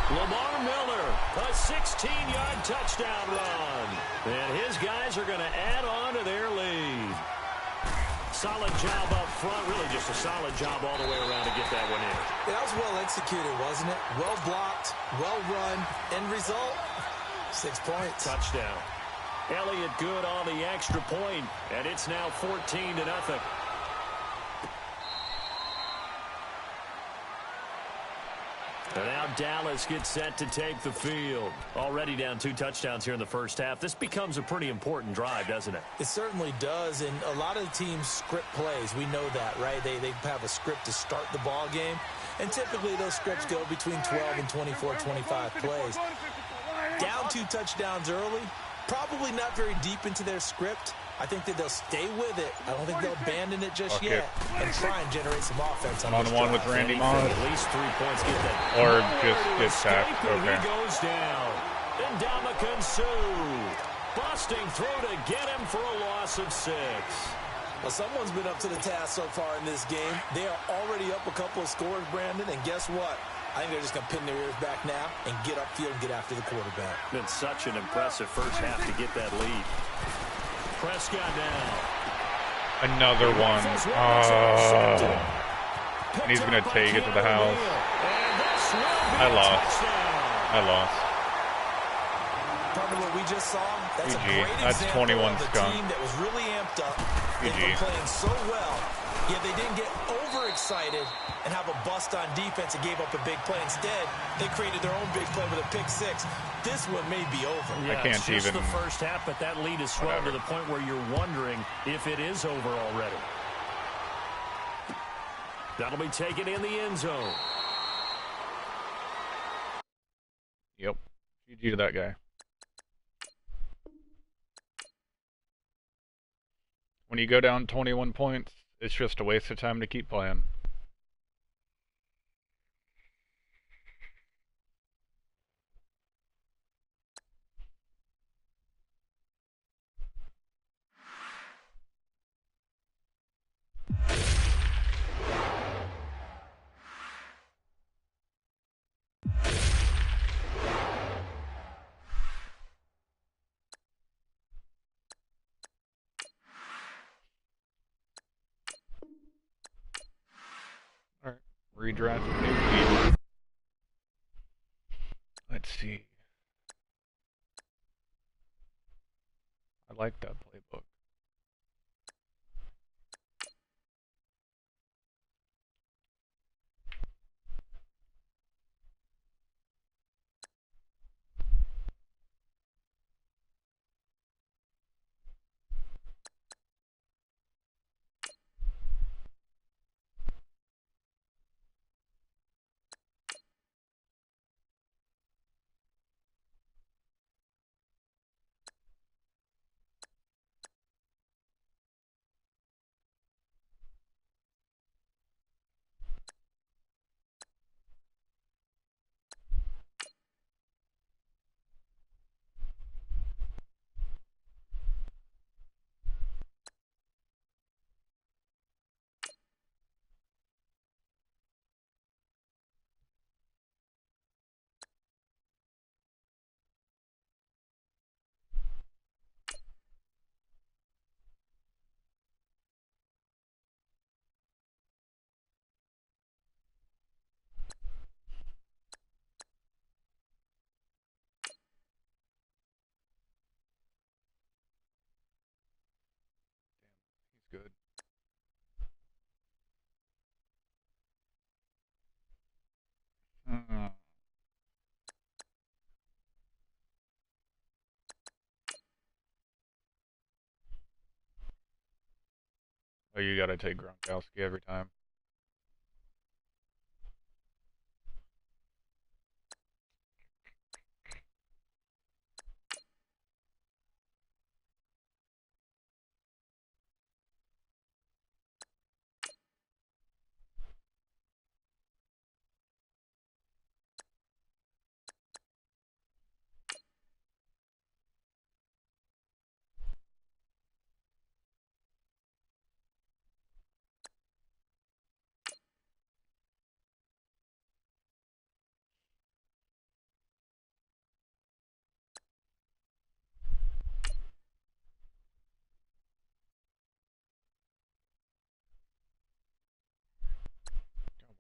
S2: Lamar Miller, a 16-yard touchdown run. And his guys are going to add on to their lead. Solid job up front, really just a solid job all the way around to get that one in.
S3: That was well executed, wasn't it? Well blocked, well run. End result, 6 points.
S2: Touchdown. Elliott good on the extra point, and it's now 14-0. And now Dallas gets set to take the field. Already down 2 touchdowns here in the first half. This becomes a pretty important drive, doesn't it?
S3: It certainly does, and a lot of the teams script plays. We know that, right? They have a script to start the ball game, and typically those scripts go between 12 and 24, 25 plays. Down 2 touchdowns early, probably not very deep into their script. I think that they'll stay with it. I don't think they'll abandon it just yet and try and generate some offense on this
S1: one with Randy Moss.
S2: At least 3 points get that.
S1: Or just get sacked. Okay.
S2: He goes down. And Ndamukong Suh busting through to get him for a loss of 6.
S3: Well, someone's been up to the task so far in this game. They are already up a couple of scores, Brandon, and guess what? I think they're just going to pin their ears back now and get upfield and get after the quarterback.
S2: Been such an impressive first half to get that lead. Prescott now.
S1: Another one. And he's going to take it to the house. I lost.
S3: Probably what we just saw. That's
S1: GG.
S3: a great
S1: That's
S3: example
S1: 21
S3: of a
S1: skunk.
S3: team that was really amped up. They
S1: GG.
S3: were playing so well, yet they didn't get overexcited and have a bust on defense and gave up a big play. Instead, they created their own big play with a pick 6. This one may be over.
S2: Yeah,
S1: I can't
S2: it's just
S1: even.
S2: the first half, but that lead is swelled to the point where you're wondering if it is over already. That'll be taken in the end zone.
S1: Yep. GG to that guy. When you go down 21 points, it's just a waste of time to keep playing. Alright, redraft new team. Let's see. I like that playbook. He's good. Oh, you gotta take Gronkowski every time.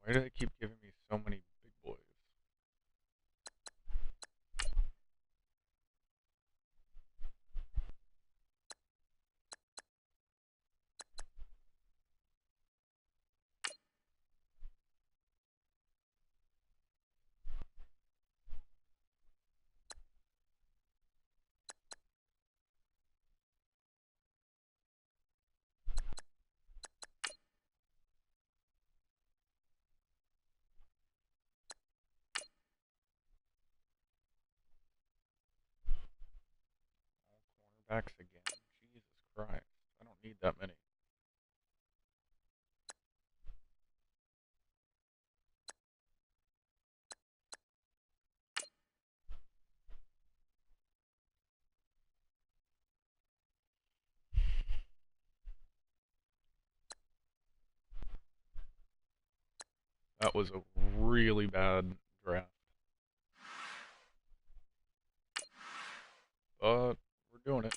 S1: Why do they keep giving me so many big boys? Cornerbacks again? Jesus Christ. I don't need that many. That was a really bad draft. But we're doing it.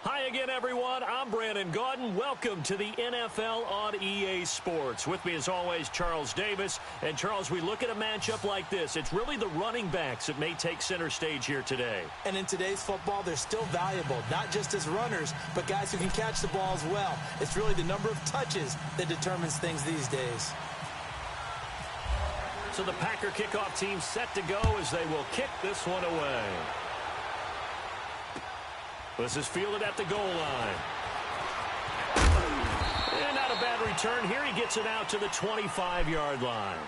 S2: Hi again, everyone. I'm Brandon Gaudin. Welcome to the NFL on EA Sports. With me, as always, Charles Davis. And, Charles, we look at a matchup like this. It's really the running backs that may take center stage here today.
S3: And in today's football, they're still valuable, not just as runners, but guys who can catch the ball as well. It's really the number of touches that determines things these days.
S2: So the Packer kickoff team set to go as they will kick this one away. This is fielded at the goal line. And not a bad return here. He gets it out to the 25-yard line.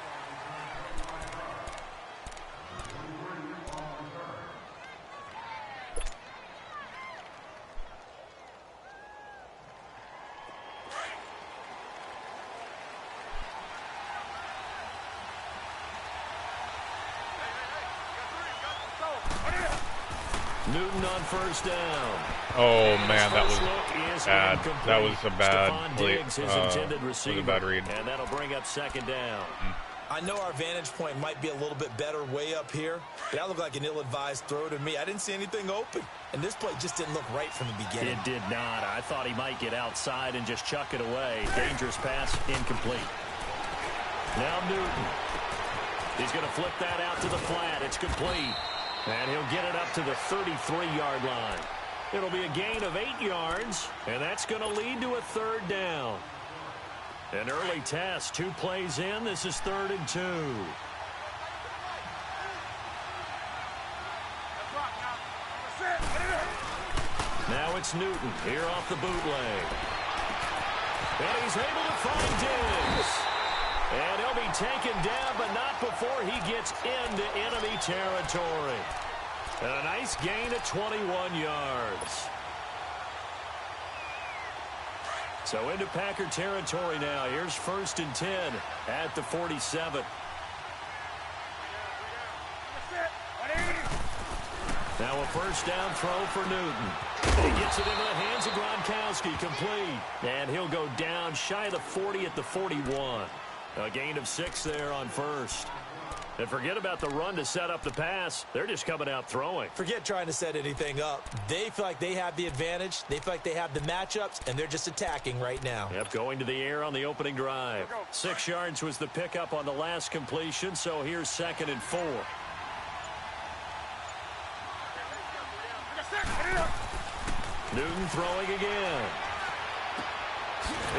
S2: Newton on first down.
S1: Oh man, that was bad.
S2: Incomplete.
S1: That was a bad
S2: Diggs, his intended receiver,
S1: was a bad read.
S2: and that'll bring up second down.
S3: I know our vantage point might be a little bit better way up here, but that looked like an ill-advised throw to me. I didn't see anything open, and this play just didn't look right from the beginning.
S2: It did not. I thought he might get outside and just chuck it away. Dangerous pass, incomplete. Now Newton. He's going to flip that out to the flat. It's complete. And he'll get it up to the 33-yard line. It'll be a gain of 8 yards, and that's going to lead to a third down. An early test, 2 plays in. This is 3rd and 2. Now it's Newton here off the bootleg. And he's able to find Diggs. And he'll be taken down, but not before he gets into enemy territory. And a nice gain of 21 yards. So into Packer territory now. Here's 1st and 10 at the 47. Now a first down throw for Newton. He gets it into the hands of Gronkowski, complete. And he'll go down shy of the 40 at the 41. A gain of 6 there on first. And forget about the run to set up the pass. They're just coming out throwing.
S3: Forget trying to set anything up. They feel like they have the advantage. They feel like they have the matchups, and they're just attacking right now.
S2: Yep, going to the air on the opening drive. 6 yards was the pickup on the last completion, so here's 2nd and 4. Newton throwing again.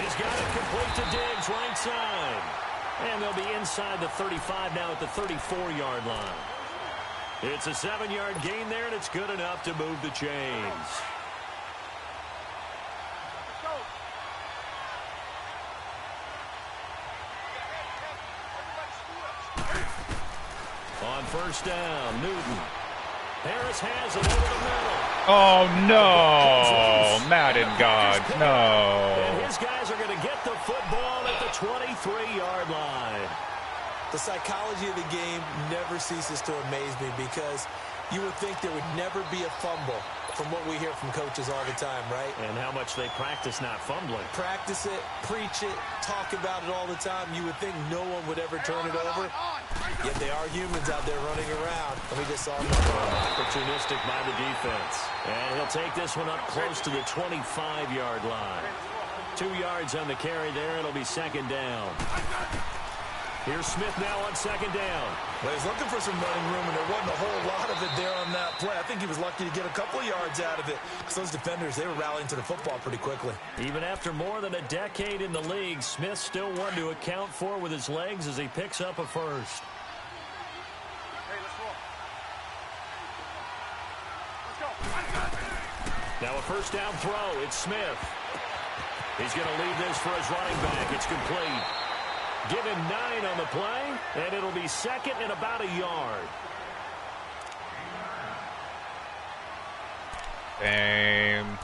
S2: He's got it complete to Diggs, right side. And they'll be inside the 35 now at the 34-yard line. It's a 7-yard gain there, and it's good enough to move the chains. on first down. Newton. Harris has it over the middle.
S1: Oh, no. Madden gods, no.
S2: And his guys are going to get the football at the 23-yard line.
S3: The psychology of the game never ceases to amaze me because you would think there would never be a fumble from what we hear from coaches all the time, right?
S2: And how much they practice not fumbling.
S3: Practice it, preach it, talk about it all the time. You would think no one would ever turn it over. Yet they are humans out there running around. And we just saw them.
S2: Opportunistic by the defense. And he'll take this one up close to the 25-yard line. 2 yards on the carry there. It'll be second down. Here's Smith now on second down.
S3: Well, he's looking for some running room, and there wasn't a whole lot of it there on that play. I think he was lucky to get a couple of yards out of it because those defenders, they were rallying to the football pretty quickly.
S2: Even after more than a decade in the league, Smith still one to account for with his legs as he picks up a first.
S4: Hey, let's roll. Let's go.
S2: Now a first down throw. It's Smith. He's going to leave this for his running back. It's complete. Give him 9 on the play, and it'll be second and about a yard.
S1: Damn.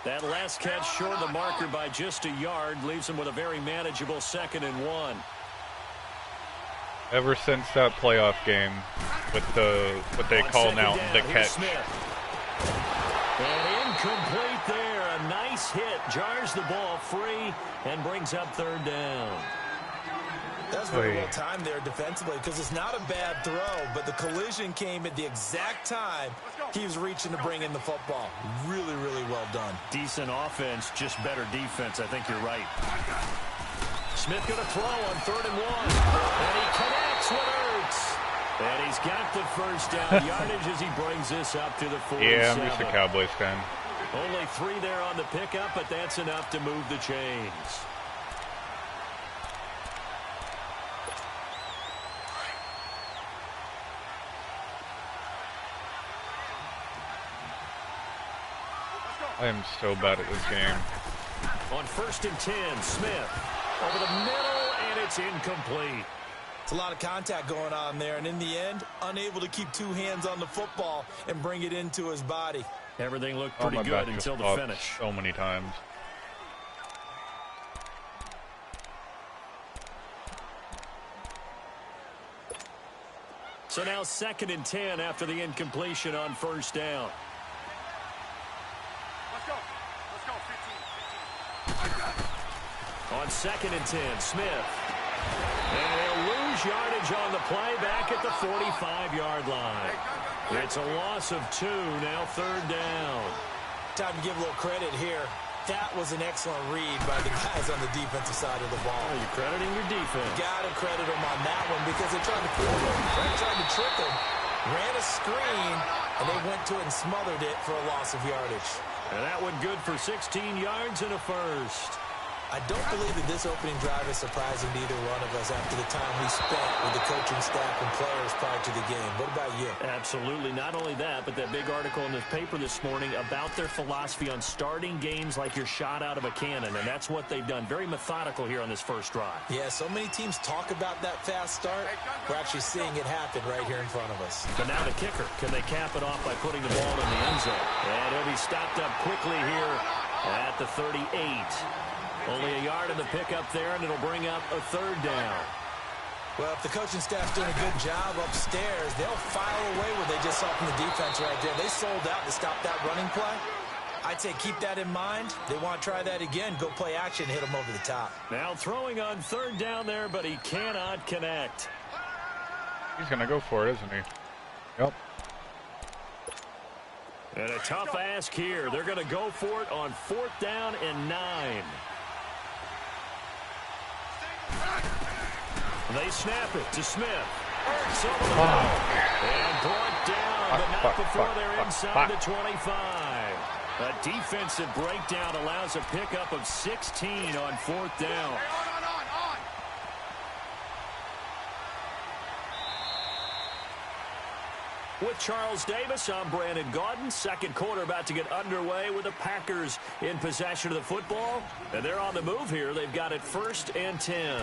S2: That last catch short of the marker by just a yard leaves him with a very manageable 2nd and 1.
S1: Ever since that playoff game with the what they call now the catch.
S2: And incomplete there. A nice hit. Jars the ball free and brings up 3rd down.
S3: That's very well timed there defensively because it's not a bad throw, but the collision came at the exact time he was reaching to bring in the football. Really, really well done.
S2: Decent offense, just better defense. I think you're right. Smith going to throw on 3rd and 1. And he connects with Ertz. And he's got the first down yardage as he brings this up to the 47.
S1: Yeah, I'm just a Cowboys fan.
S2: Only 3 there on the pickup, but that's enough to move the chains.
S1: I am so bad at this game.
S2: On 1st and 10, Smith over the middle, and it's incomplete.
S3: It's a lot of contact going on there, and in the end, unable to keep 2 hands on the football and bring it into his body.
S2: Everything looked
S1: Oh,
S2: pretty
S1: my
S2: good
S1: back
S2: until
S1: just
S2: the
S1: popped
S2: finish.
S1: so many times.
S2: So now 2nd and 10 after the incompletion on 1st down.
S4: Let's go. Let's go. 15.
S2: On 2nd and 10, Smith. And he'll lose yardage on the play back at the 45-yard line. It's a loss of 2, now 3rd down.
S3: Time to give a little credit here. That was an excellent read by the guys on the defensive side of the ball.
S2: Oh, you're crediting your defense.
S3: Got to credit them on that one because they tried to fool him. They tried to trick him. Ran a screen, and they went to it and smothered it for a loss of yardage.
S2: And that one good for 16 yards and a first.
S3: I don't believe that this opening drive is surprising to either one of us after the time we spent with the coaching staff and players prior to the game. What about you?
S2: Absolutely. Not only that, but that big article in the paper this morning about their philosophy on starting games like you're shot out of a cannon, and that's what they've done. Very methodical here on this first drive.
S3: Yeah, so many teams talk about that fast start. We're actually seeing it happen right here in front of us.
S2: But now the kicker. Can they cap it off by putting the ball in the end zone? And he'll be stopped up quickly here at the 38. Only a yard in the pickup there, and it'll bring up a 3rd down.
S3: Well, if the coaching staff's doing a good job upstairs, they'll file away what they just saw from the defense right there. They sold out to stop that running play. I'd say keep that in mind. They want to try that again. Go play action, hit them over the top.
S2: Now throwing on 3rd down there, but he cannot connect.
S1: He's going to go for it, isn't he? Yep.
S2: And a tough ask here. They're going to go for it on 4th down and 9. They snap it to Smith. Ertz over the middle. And brought down, but not before they're inside the 25. A defensive breakdown allows a pickup of 16 on 4th down.
S4: On.
S2: With Charles Davis, I'm Brandon Gaudin. Second quarter about to get underway with the Packers in possession of the football. And they're on the move here. They've got it 1st and 10.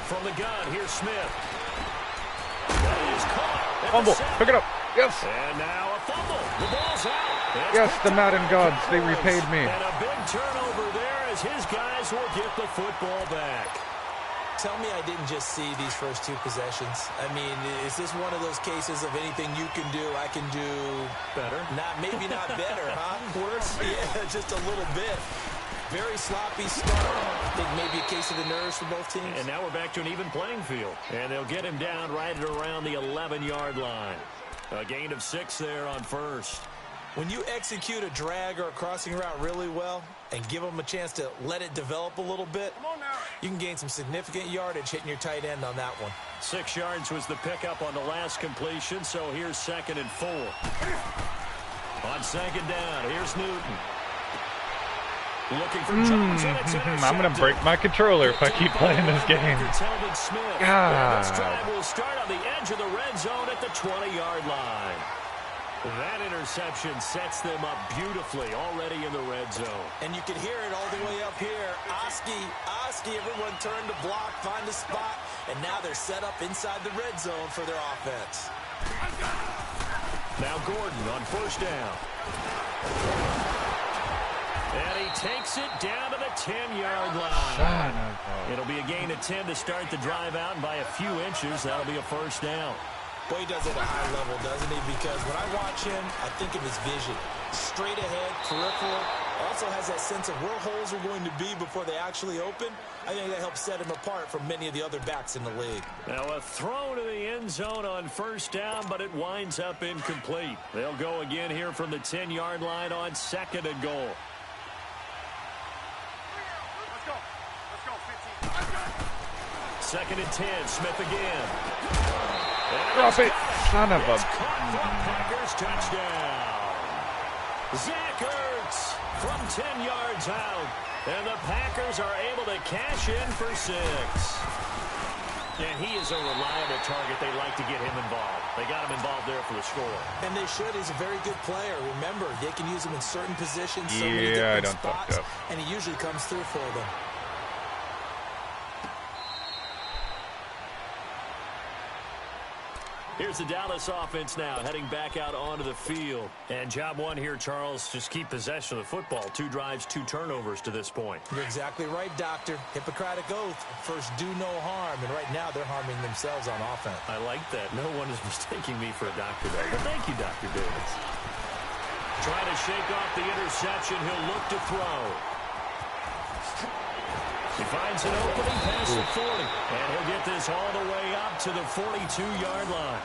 S2: From the gun, here's Smith. That is caught.
S1: Fumble. Pick it up. Yes.
S2: And now a fumble. The ball's out.
S1: Yes, the Madden gods. They repaid me.
S2: And a big turnover there as his guys will get the football back.
S3: Tell me I didn't just see these first two possessions. I mean, is this one of those cases of anything you can do, I can do
S2: better?
S3: Maybe not better, huh? Worse? Yeah, just a little bit. Very sloppy start. I think maybe a case of the nerves for both teams.
S2: And now we're back to an even playing field. And they'll get him down right at around the 11-yard line. A gain of 6 there on first.
S3: When you execute a drag or a crossing route really well and give them a chance to let it develop a little bit, you can gain some significant yardage hitting your tight end on that one.
S2: 6 yards was the pickup on the last completion, so here's 2nd and 4. On 2nd down, here's Newton. Looking for Jones, and it's
S1: I'm going to break my controller if I keep playing this game. God.
S2: This drive will start on the edge of the red zone at the 20-yard line. That interception sets them up beautifully already in the red zone.
S3: And you can hear it all the way up here. Oski, everyone turn to block, find a spot, and now they're set up inside the red zone for their offense.
S2: Now Gordon on 1st down. And he takes it down to the 10-yard line. It'll be a gain of 10 to start the drive out, and by a few inches, that'll be a 1st down.
S3: Boy, he does it at a high level, doesn't he? Because when I watch him, I think of his vision. Straight ahead, peripheral. Also has that sense of where holes are going to be before they actually open. I think that helps set him apart from many of the other backs in the league.
S2: Now a throw to the end zone on 1st down, but it winds up incomplete. They'll go again here from the 10-yard line on 2nd and goal.
S4: Let's go. 15.
S2: 2nd and 10, Smith again.
S1: Drop it. Son of a...
S2: Packers touchdown. Zach Ertz from 10 yards out. And the Packers are able to cash in for 6. And he is a reliable target. They like to get him involved. They got him involved there for the score.
S3: And they should. He's a very good player. Remember, they can use him in certain positions, so many different spots, and he usually comes through for them.
S2: Here's the Dallas offense now, heading back out onto the field. And job one here, Charles, just keep possession of the football. 2 drives, 2 turnovers to this point.
S3: You're exactly right, Doctor. Hippocratic oath. First, do no harm. And right now, they're harming themselves on offense.
S2: I like that. No one is mistaking me for a doctor, though. But thank you, Dr. Davis. Trying to shake off the interception. He'll look to throw. He finds an opening past the 40, and he'll get this all the way up to the 42-yard line.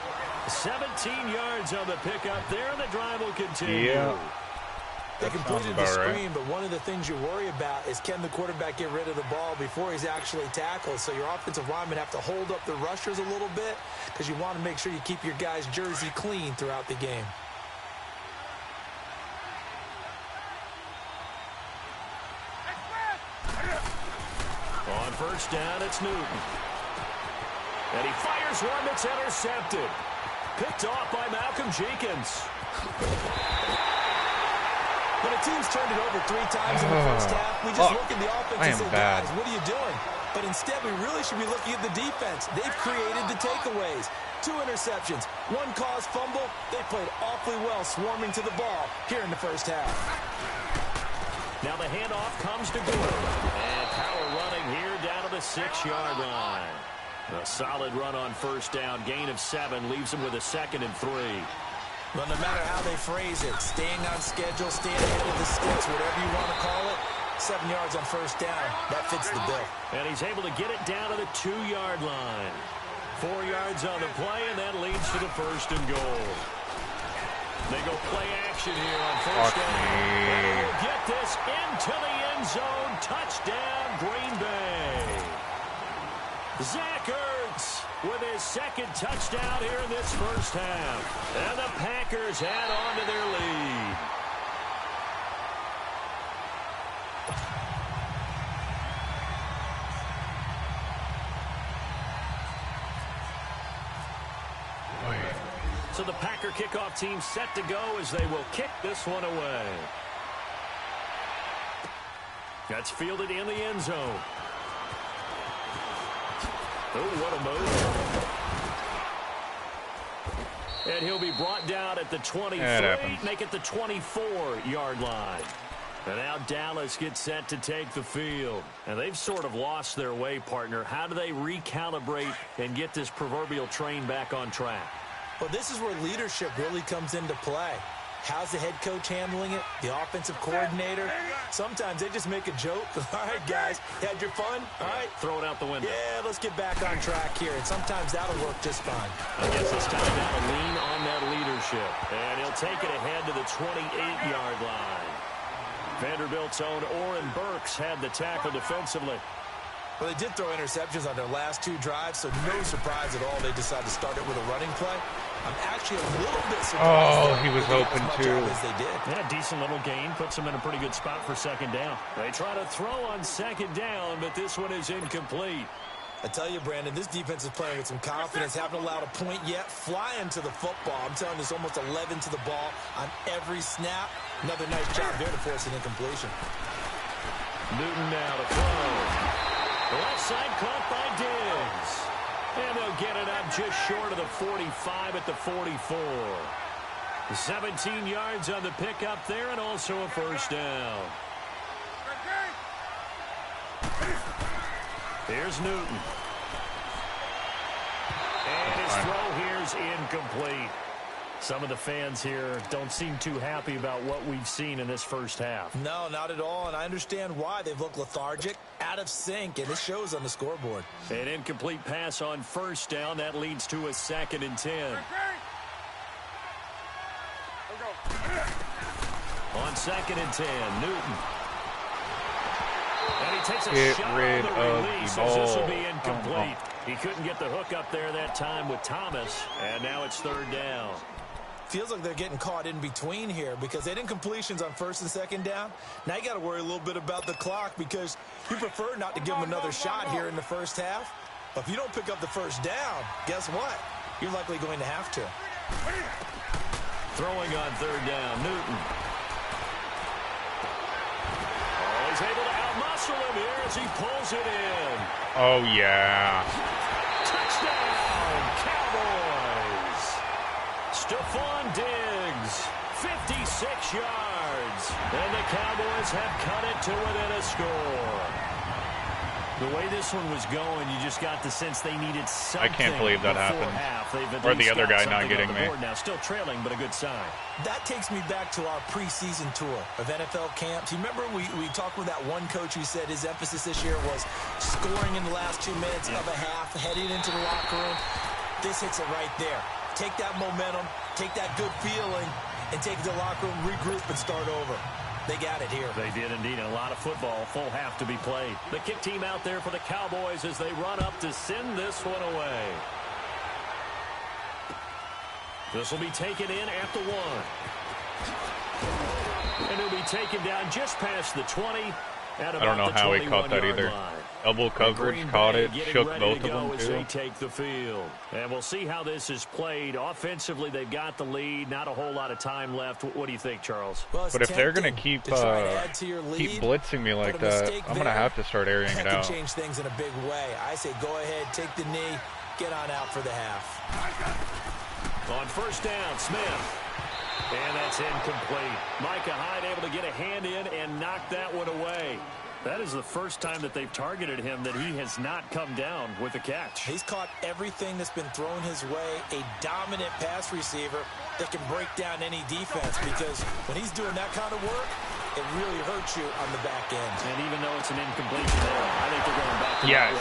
S2: 17 yards on the pickup there, and the drive will continue.
S1: Yeah.
S3: They completed the screen, but one of the things you worry about is can the quarterback get rid of the ball before he's actually tackled? So your offensive linemen have to hold up the rushers a little bit because you want to make sure you keep your guys' jersey clean throughout the game.
S2: On 1st down, it's Newton. And he fires one that's intercepted. Picked off by Malcolm Jenkins.
S3: When a team's turned it over 3 times in the first half, we just look at the offense and say, guys, what are you doing? But instead, we really should be looking at the defense. They've created the takeaways. 2 interceptions, 1 caused fumble. They played awfully well swarming to the ball here in the first half.
S2: Now the handoff comes to Gordon. And power running here down to the 6-yard line. A solid run on 1st down. Gain of 7 leaves him with a 2nd and 3.
S3: Well, no matter how they phrase it, staying on schedule, staying ahead of the sticks, whatever you want to call it, 7 yards on 1st down. That fits the bill.
S2: And he's able to get it down to the 2-yard line. 4 yards on the play, and that leads to the 1st and goal. They go play action here on 1st down. And we'll get this into the end zone. Touchdown, Green Bay. Zach Ertz with his 2nd touchdown here in this first half. And the Packers add on to their lead. So the Packer kickoff team set to go as they will kick this one away. That's fielded in the end zone. Oh, what a move. And he'll be brought down at the 23, make it the 24-yard line. And now Dallas gets set to take the field. And they've sort of lost their way, partner. How do they recalibrate and get this proverbial train back on track?
S3: Well, this is where leadership really comes into play. How's the head coach handling it? The offensive coordinator? Sometimes they just make a joke. All right, guys, had your fun? All right.
S2: Throw it out the window.
S3: Yeah, let's get back on track here. And sometimes that'll work just fine.
S2: I guess it's time now to lean on that leadership. And he'll take it ahead to the 28-yard line. Vanderbilt's own Oren Burks had the tackle defensively.
S3: Well, they did throw interceptions on their last 2 drives, so no surprise at all they decided to start it with a running play. I'm actually a little bit surprised.
S1: Oh, he was open too.
S3: As they did.
S2: Yeah, decent little gain. Puts them in a pretty good spot for second down. They try to throw on second down, but this one is incomplete.
S3: I tell you, Brandon, this defense is playing with some confidence. Haven't allowed a point yet. Flying to the football. I'm telling you, it's almost 11 to the ball on every snap. Another nice job there to force an incompletion.
S2: Newton now to throw. Left side caught by Diggs. And they'll get it up just short of the 45 at the 44. 17 yards on the pickup there and also a first down. Here's Newton. And his throw here's incomplete. Some of the fans here don't seem too happy about what we've seen in this first half.
S3: No, not at all, and I understand why. They've looked lethargic, out of sync, and it shows on the scoreboard.
S2: An incomplete pass on first down. That leads to a 2nd and 10. On 2nd and 10, Newton. And he takes a shot on the release as this will be incomplete. He couldn't get the hook up there that time with Thomas, and now it's 3rd down.
S3: Feels like they're getting caught in between here because they didn't completions on 1st and 2nd down. Now you got to worry a little bit about the clock because you prefer not to give them another shot here in the first half. But if you don't pick up the first down, guess what? You're likely going to have to.
S2: Throwing on 3rd down, Newton. Oh, he's able to outmuscle him here as he pulls it in.
S1: Oh, yeah.
S2: Touchdown, Cowboys. Stephon Diggs, 56 yards. And the Cowboys have cut it to within a score. The way this one was going, you just got the sense they needed something.
S1: I can't believe that happened. Or the other guy not getting me.
S2: Now still trailing, but a good sign.
S3: That takes me back to our preseason tour of NFL camps. You remember we talked with that one coach who said his emphasis this year was scoring in the last 2 minutes of a half, heading into the locker room. This hits it right there. Take that momentum, take that good feeling, and take it to the locker room, regroup, and start over. They got it here.
S2: They did indeed, and a lot of football, full half to be played. The kick team out there for the Cowboys as they run up to send this one away. This will be taken in at the 1. And it'll be taken down just past the 20. I
S1: don't know how he caught that either. Elbow coverage, caught it, shook both of them
S2: as
S1: too.
S2: They take the field. And we'll see how this is played. Offensively, they've got the lead. Not a whole lot of time left. What do you think, Charles?
S3: Well,
S1: but if they're going to keep blitzing me like that, I'm going to have to start airing it out.
S3: That can change things in a big way. I say go ahead, take the knee, get on out for the half.
S2: On first down, Smith. And that's incomplete. Micah Hyde able to get a hand in and knock that one away. That is the first time that they've targeted him that he has not come down with a catch.
S3: He's caught everything that's been thrown his way. A dominant pass receiver that can break down any defense because when he's doing that kind of work, it really hurts you on the back end.
S2: And even though it's an incompletion there, I think they're going back to
S1: yes,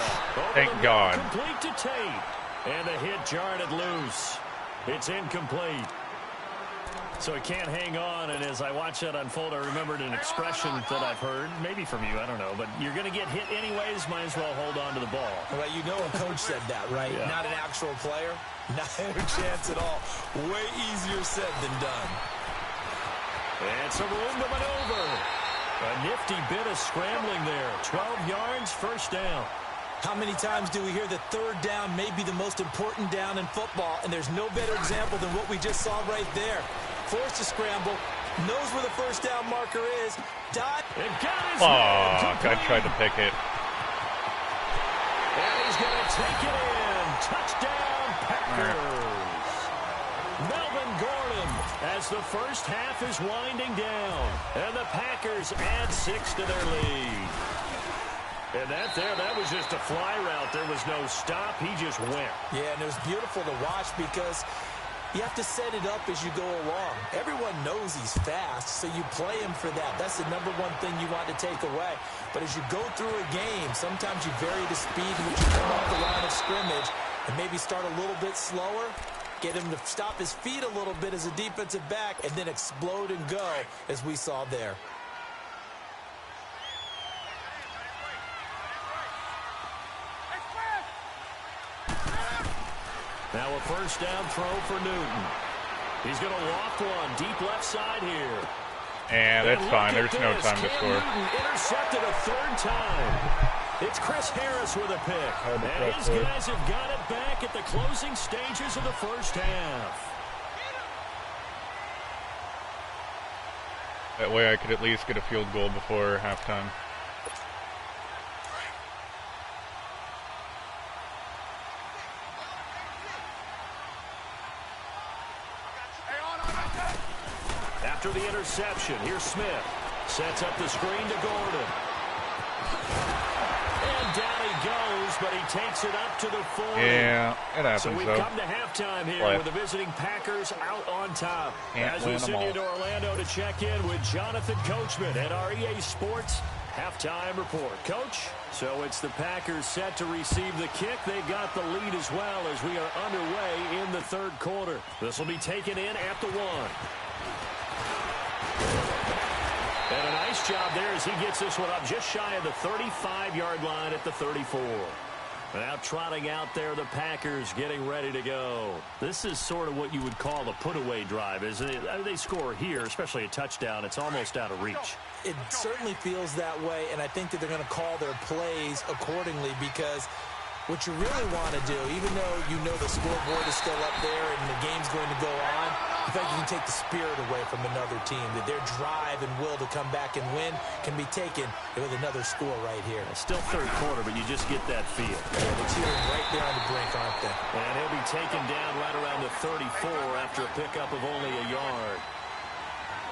S1: thank God.
S2: Complete to Tate. And the hit jarred it loose. It's incomplete. So he can't hang on, and as I watch that unfold, I remembered an expression that I've heard, maybe from you, I don't know, but you're going to get hit anyways, might as well hold on to the ball.
S3: Well, you know a coach said that, right? Yeah. Not an actual player. Not a chance at all. Way easier said than done.
S2: And some room to maneuver. A nifty bit of scrambling there. 12 yards, first down.
S3: How many times do we hear that third down may be the most important down in football, and there's no better example than what we just saw right there. Forced to scramble, knows where the first down marker is, dive.
S1: Fuck, I tried to pick it.
S2: And he's going to take it in. Touchdown, Packers. Melvin Gordon as the first half is winding down. And the Packers add 6 to their lead. And that was just a fly route. There was no stop. He just went.
S3: Yeah, and it was beautiful to watch because you have to set it up as you go along. Everyone knows he's fast, so you play him for that. That's the number one thing you want to take away. But as you go through a game, sometimes you vary the speed in which you come off the line of scrimmage and maybe start a little bit slower, get him to stop his feet a little bit as a defensive back, and then explode and go as we saw there.
S2: Now a first down throw for Newton. He's going to loft one deep left side here.
S1: And that's fine. There's no time to score.
S2: Newton intercepted a third time. It's Chris Harris with a pick. And his guys have got it back at the closing stages of the first half.
S1: That way I could at least get a field goal before halftime.
S2: After the interception, here's Smith. Sets up the screen to Gordon. And down he goes, but he takes it up to the 40.
S1: Yeah, it happens,
S2: so we've
S1: though.
S2: come to halftime here with the visiting Packers out on top. As we send you to Orlando to check in with Jonathan Coachman at our EA Sports Halftime Report. Coach, so it's the Packers set to receive the kick. They've got the lead as well as we are underway in the third quarter. This will be taken in at the 1. And a nice job there as he gets this one up just shy of the 35-yard line at the 34. Now trotting out there, the Packers getting ready to go. This is sort of what you would call a put-away drive, isn't it? I mean, they score here, especially a touchdown. It's almost out of reach.
S3: It certainly feels that way, and I think that they're going to call their plays accordingly because what you really want to do, even though you know the scoreboard is still up there and the game's going to go on, in fact, you can take the spirit away from another team, that their drive and will to come back and win can be taken with another score right here.
S2: It's still third quarter, but you just get that feel.
S3: Yeah, they're cheering right there on the brink, aren't they?
S2: And he'll be taken down right around the 34 after a pickup of only a yard.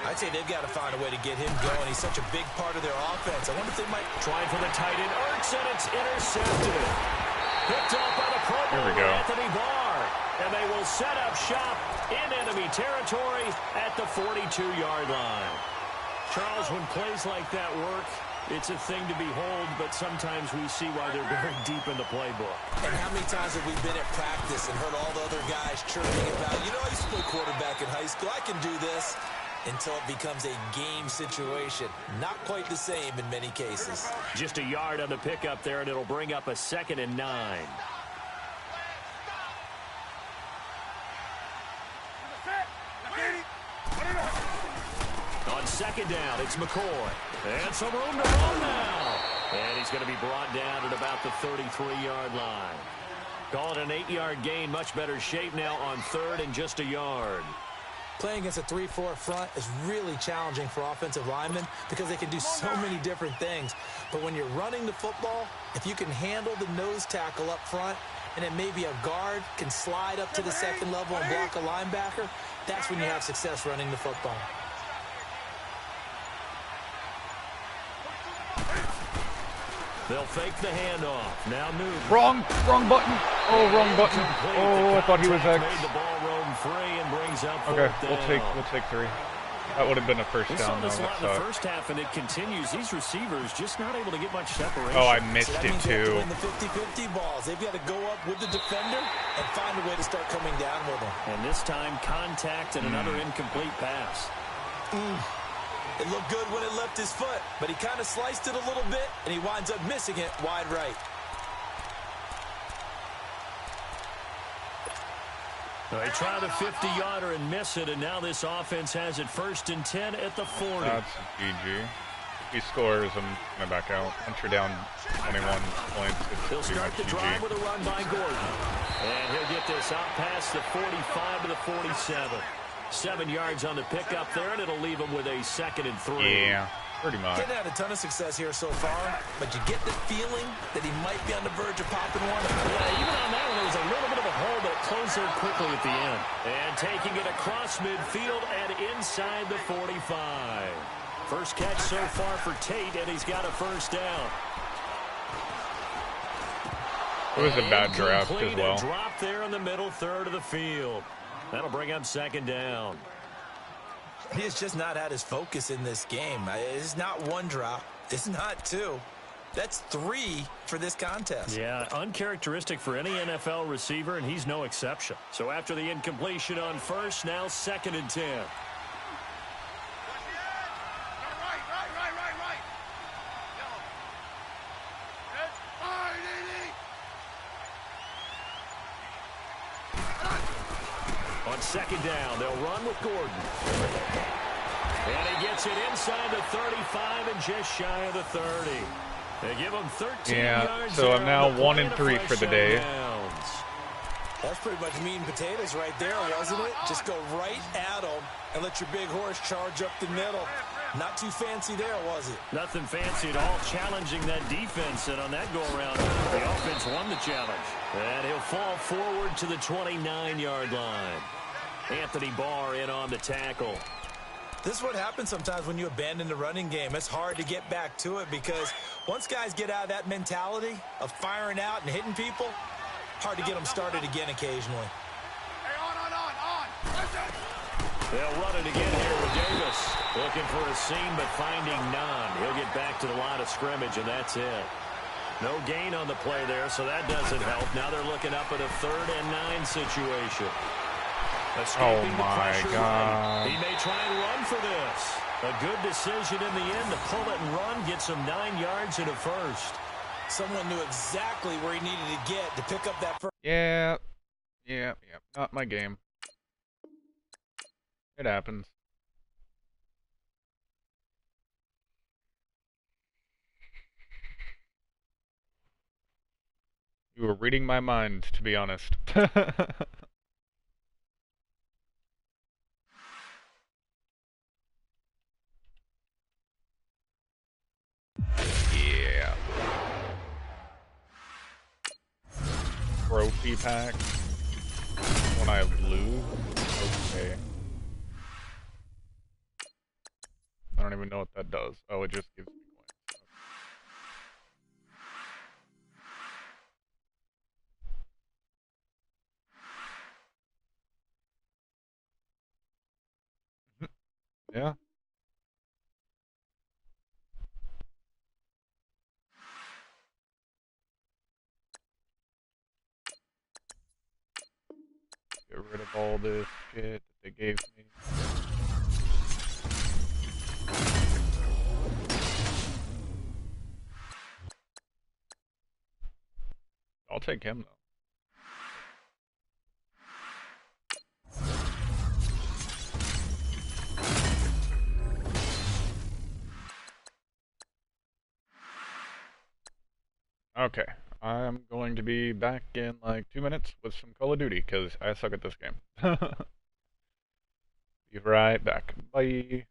S3: I'd say they've got to find a way to get him going. He's such a big part of their offense. I wonder if they might...
S2: Trying for the tight end, Ertz, and it's intercepted. Picked off by the Pro Bowler, Anthony Barr. And they will set up shop in enemy territory at the 42-yard line. Charles, when plays like that work, it's a thing to behold, but sometimes we see why they're very deep in the playbook.
S3: And how many times have we been at practice and heard all the other guys chirping about, you know, I used to play quarterback in high school, I can do this, until it becomes a game situation. Not quite the same in many cases.
S2: Just a yard on the pickup there, and it'll bring up a 2nd and 9. On 2nd down, it's McCoy. And some room to run now. And he's going to be brought down at about the 33-yard line. Call it an 8-yard gain. Much better shape now on 3rd and just a yard.
S3: Playing against a 3-4 front is really challenging for offensive linemen because they can do so many different things. But when you're running the football, if you can handle the nose tackle up front and then maybe a guard can slide up to the 2nd level and block a linebacker, that's when you have success running the football.
S2: They'll fake the handoff. Now Newton.
S1: Wrong button. Oh, wrong button. Oh, I thought he was X.
S2: Made the ball roam free and brings up
S1: Okay,
S2: we'll
S1: take 3. That would have been a first
S2: we
S1: down.
S2: saw this a lot in the first half, and it continues. These receivers just not able to get much separation.
S1: Oh, I missed
S3: so
S1: it too.
S3: In the 50-50 balls, they've got to go up with the defender and find a way to start coming down with them.
S2: And this time, contact and another incomplete pass.
S3: It looked good when it left his foot, but he kind of sliced it a little bit, and he winds up missing it wide right.
S2: They try the 50-yarder and miss it, and now this offense has it 1st and 10 at the 40.
S1: That's GG. he scores, I'm gonna back out. Once you're down 21 points,
S2: He'll
S1: it's pretty
S2: start
S1: much
S2: the drive
S1: GG.
S2: with a run by Gordon. And he'll get this out past the 45 to the 47. 7 yards on the pickup there, and it'll leave him with a 2nd and 3.
S1: Yeah, pretty much.
S3: Didn't have a ton of success here so far, but you get the feeling that he might be on the verge of popping one.
S2: Yeah, even on that one, there was a little bit of a hole, but it closed there quickly at the end. And taking it across midfield and inside the 45. First catch so far for Tate, and he's got a first down.
S1: It was a bad draft as well.
S2: A drop there in the middle third of the field. That'll bring up 2nd down.
S3: He has just not had his focus in this game. It's not one drop. It's not two. That's 3 for this contest.
S2: Yeah, uncharacteristic for any NFL receiver, and he's no exception. So after the incompletion on first, now 2nd and 10.
S4: Right. Yellow. Red. Fire, DD.
S2: On 2nd down, they'll run with Gordon. And he gets it inside the 35 and just shy of the 30. They give him 13 yards.
S1: So I'm now 1 and 3 for the day.
S3: That's pretty much meat and potatoes right there, wasn't it? Just go right at him and let your big horse charge up the middle. Not too fancy there, was it?
S2: Nothing fancy at all, challenging that defense, and on that go-around, the offense won the challenge. And he'll fall forward to the 29-yard line. Anthony Barr in on the tackle.
S3: This is what happens sometimes when you abandon the running game. It's hard to get back to it because once guys get out of that mentality of firing out and hitting people, hard to get them started again occasionally.
S4: Hey, on. Listen.
S2: They'll run it again here with Davis. Looking for a seam, but finding none. He'll get back to the line of scrimmage, and that's it. No gain on the play there, so that doesn't help. Now they're looking up at a 3rd and 9 situation. Escaping the pressure
S1: God.
S2: run. He may try and run for this. A good decision in the end to pull it and run, gets him 9 yards and a first.
S3: Someone knew exactly where he needed to get to pick up that first.
S1: Yeah. Not my game. It happens. You were reading my mind, to be honest. Yeah. Trophy pack. When I lose? Okay. I don't even know what that does. Oh, it just gives me coins. Yeah. Get rid of all this shit that they gave me. I'll take him, though. Okay, I'm going to be back in like 2 minutes with some Call of Duty, because I suck at this game. Be right back. Bye.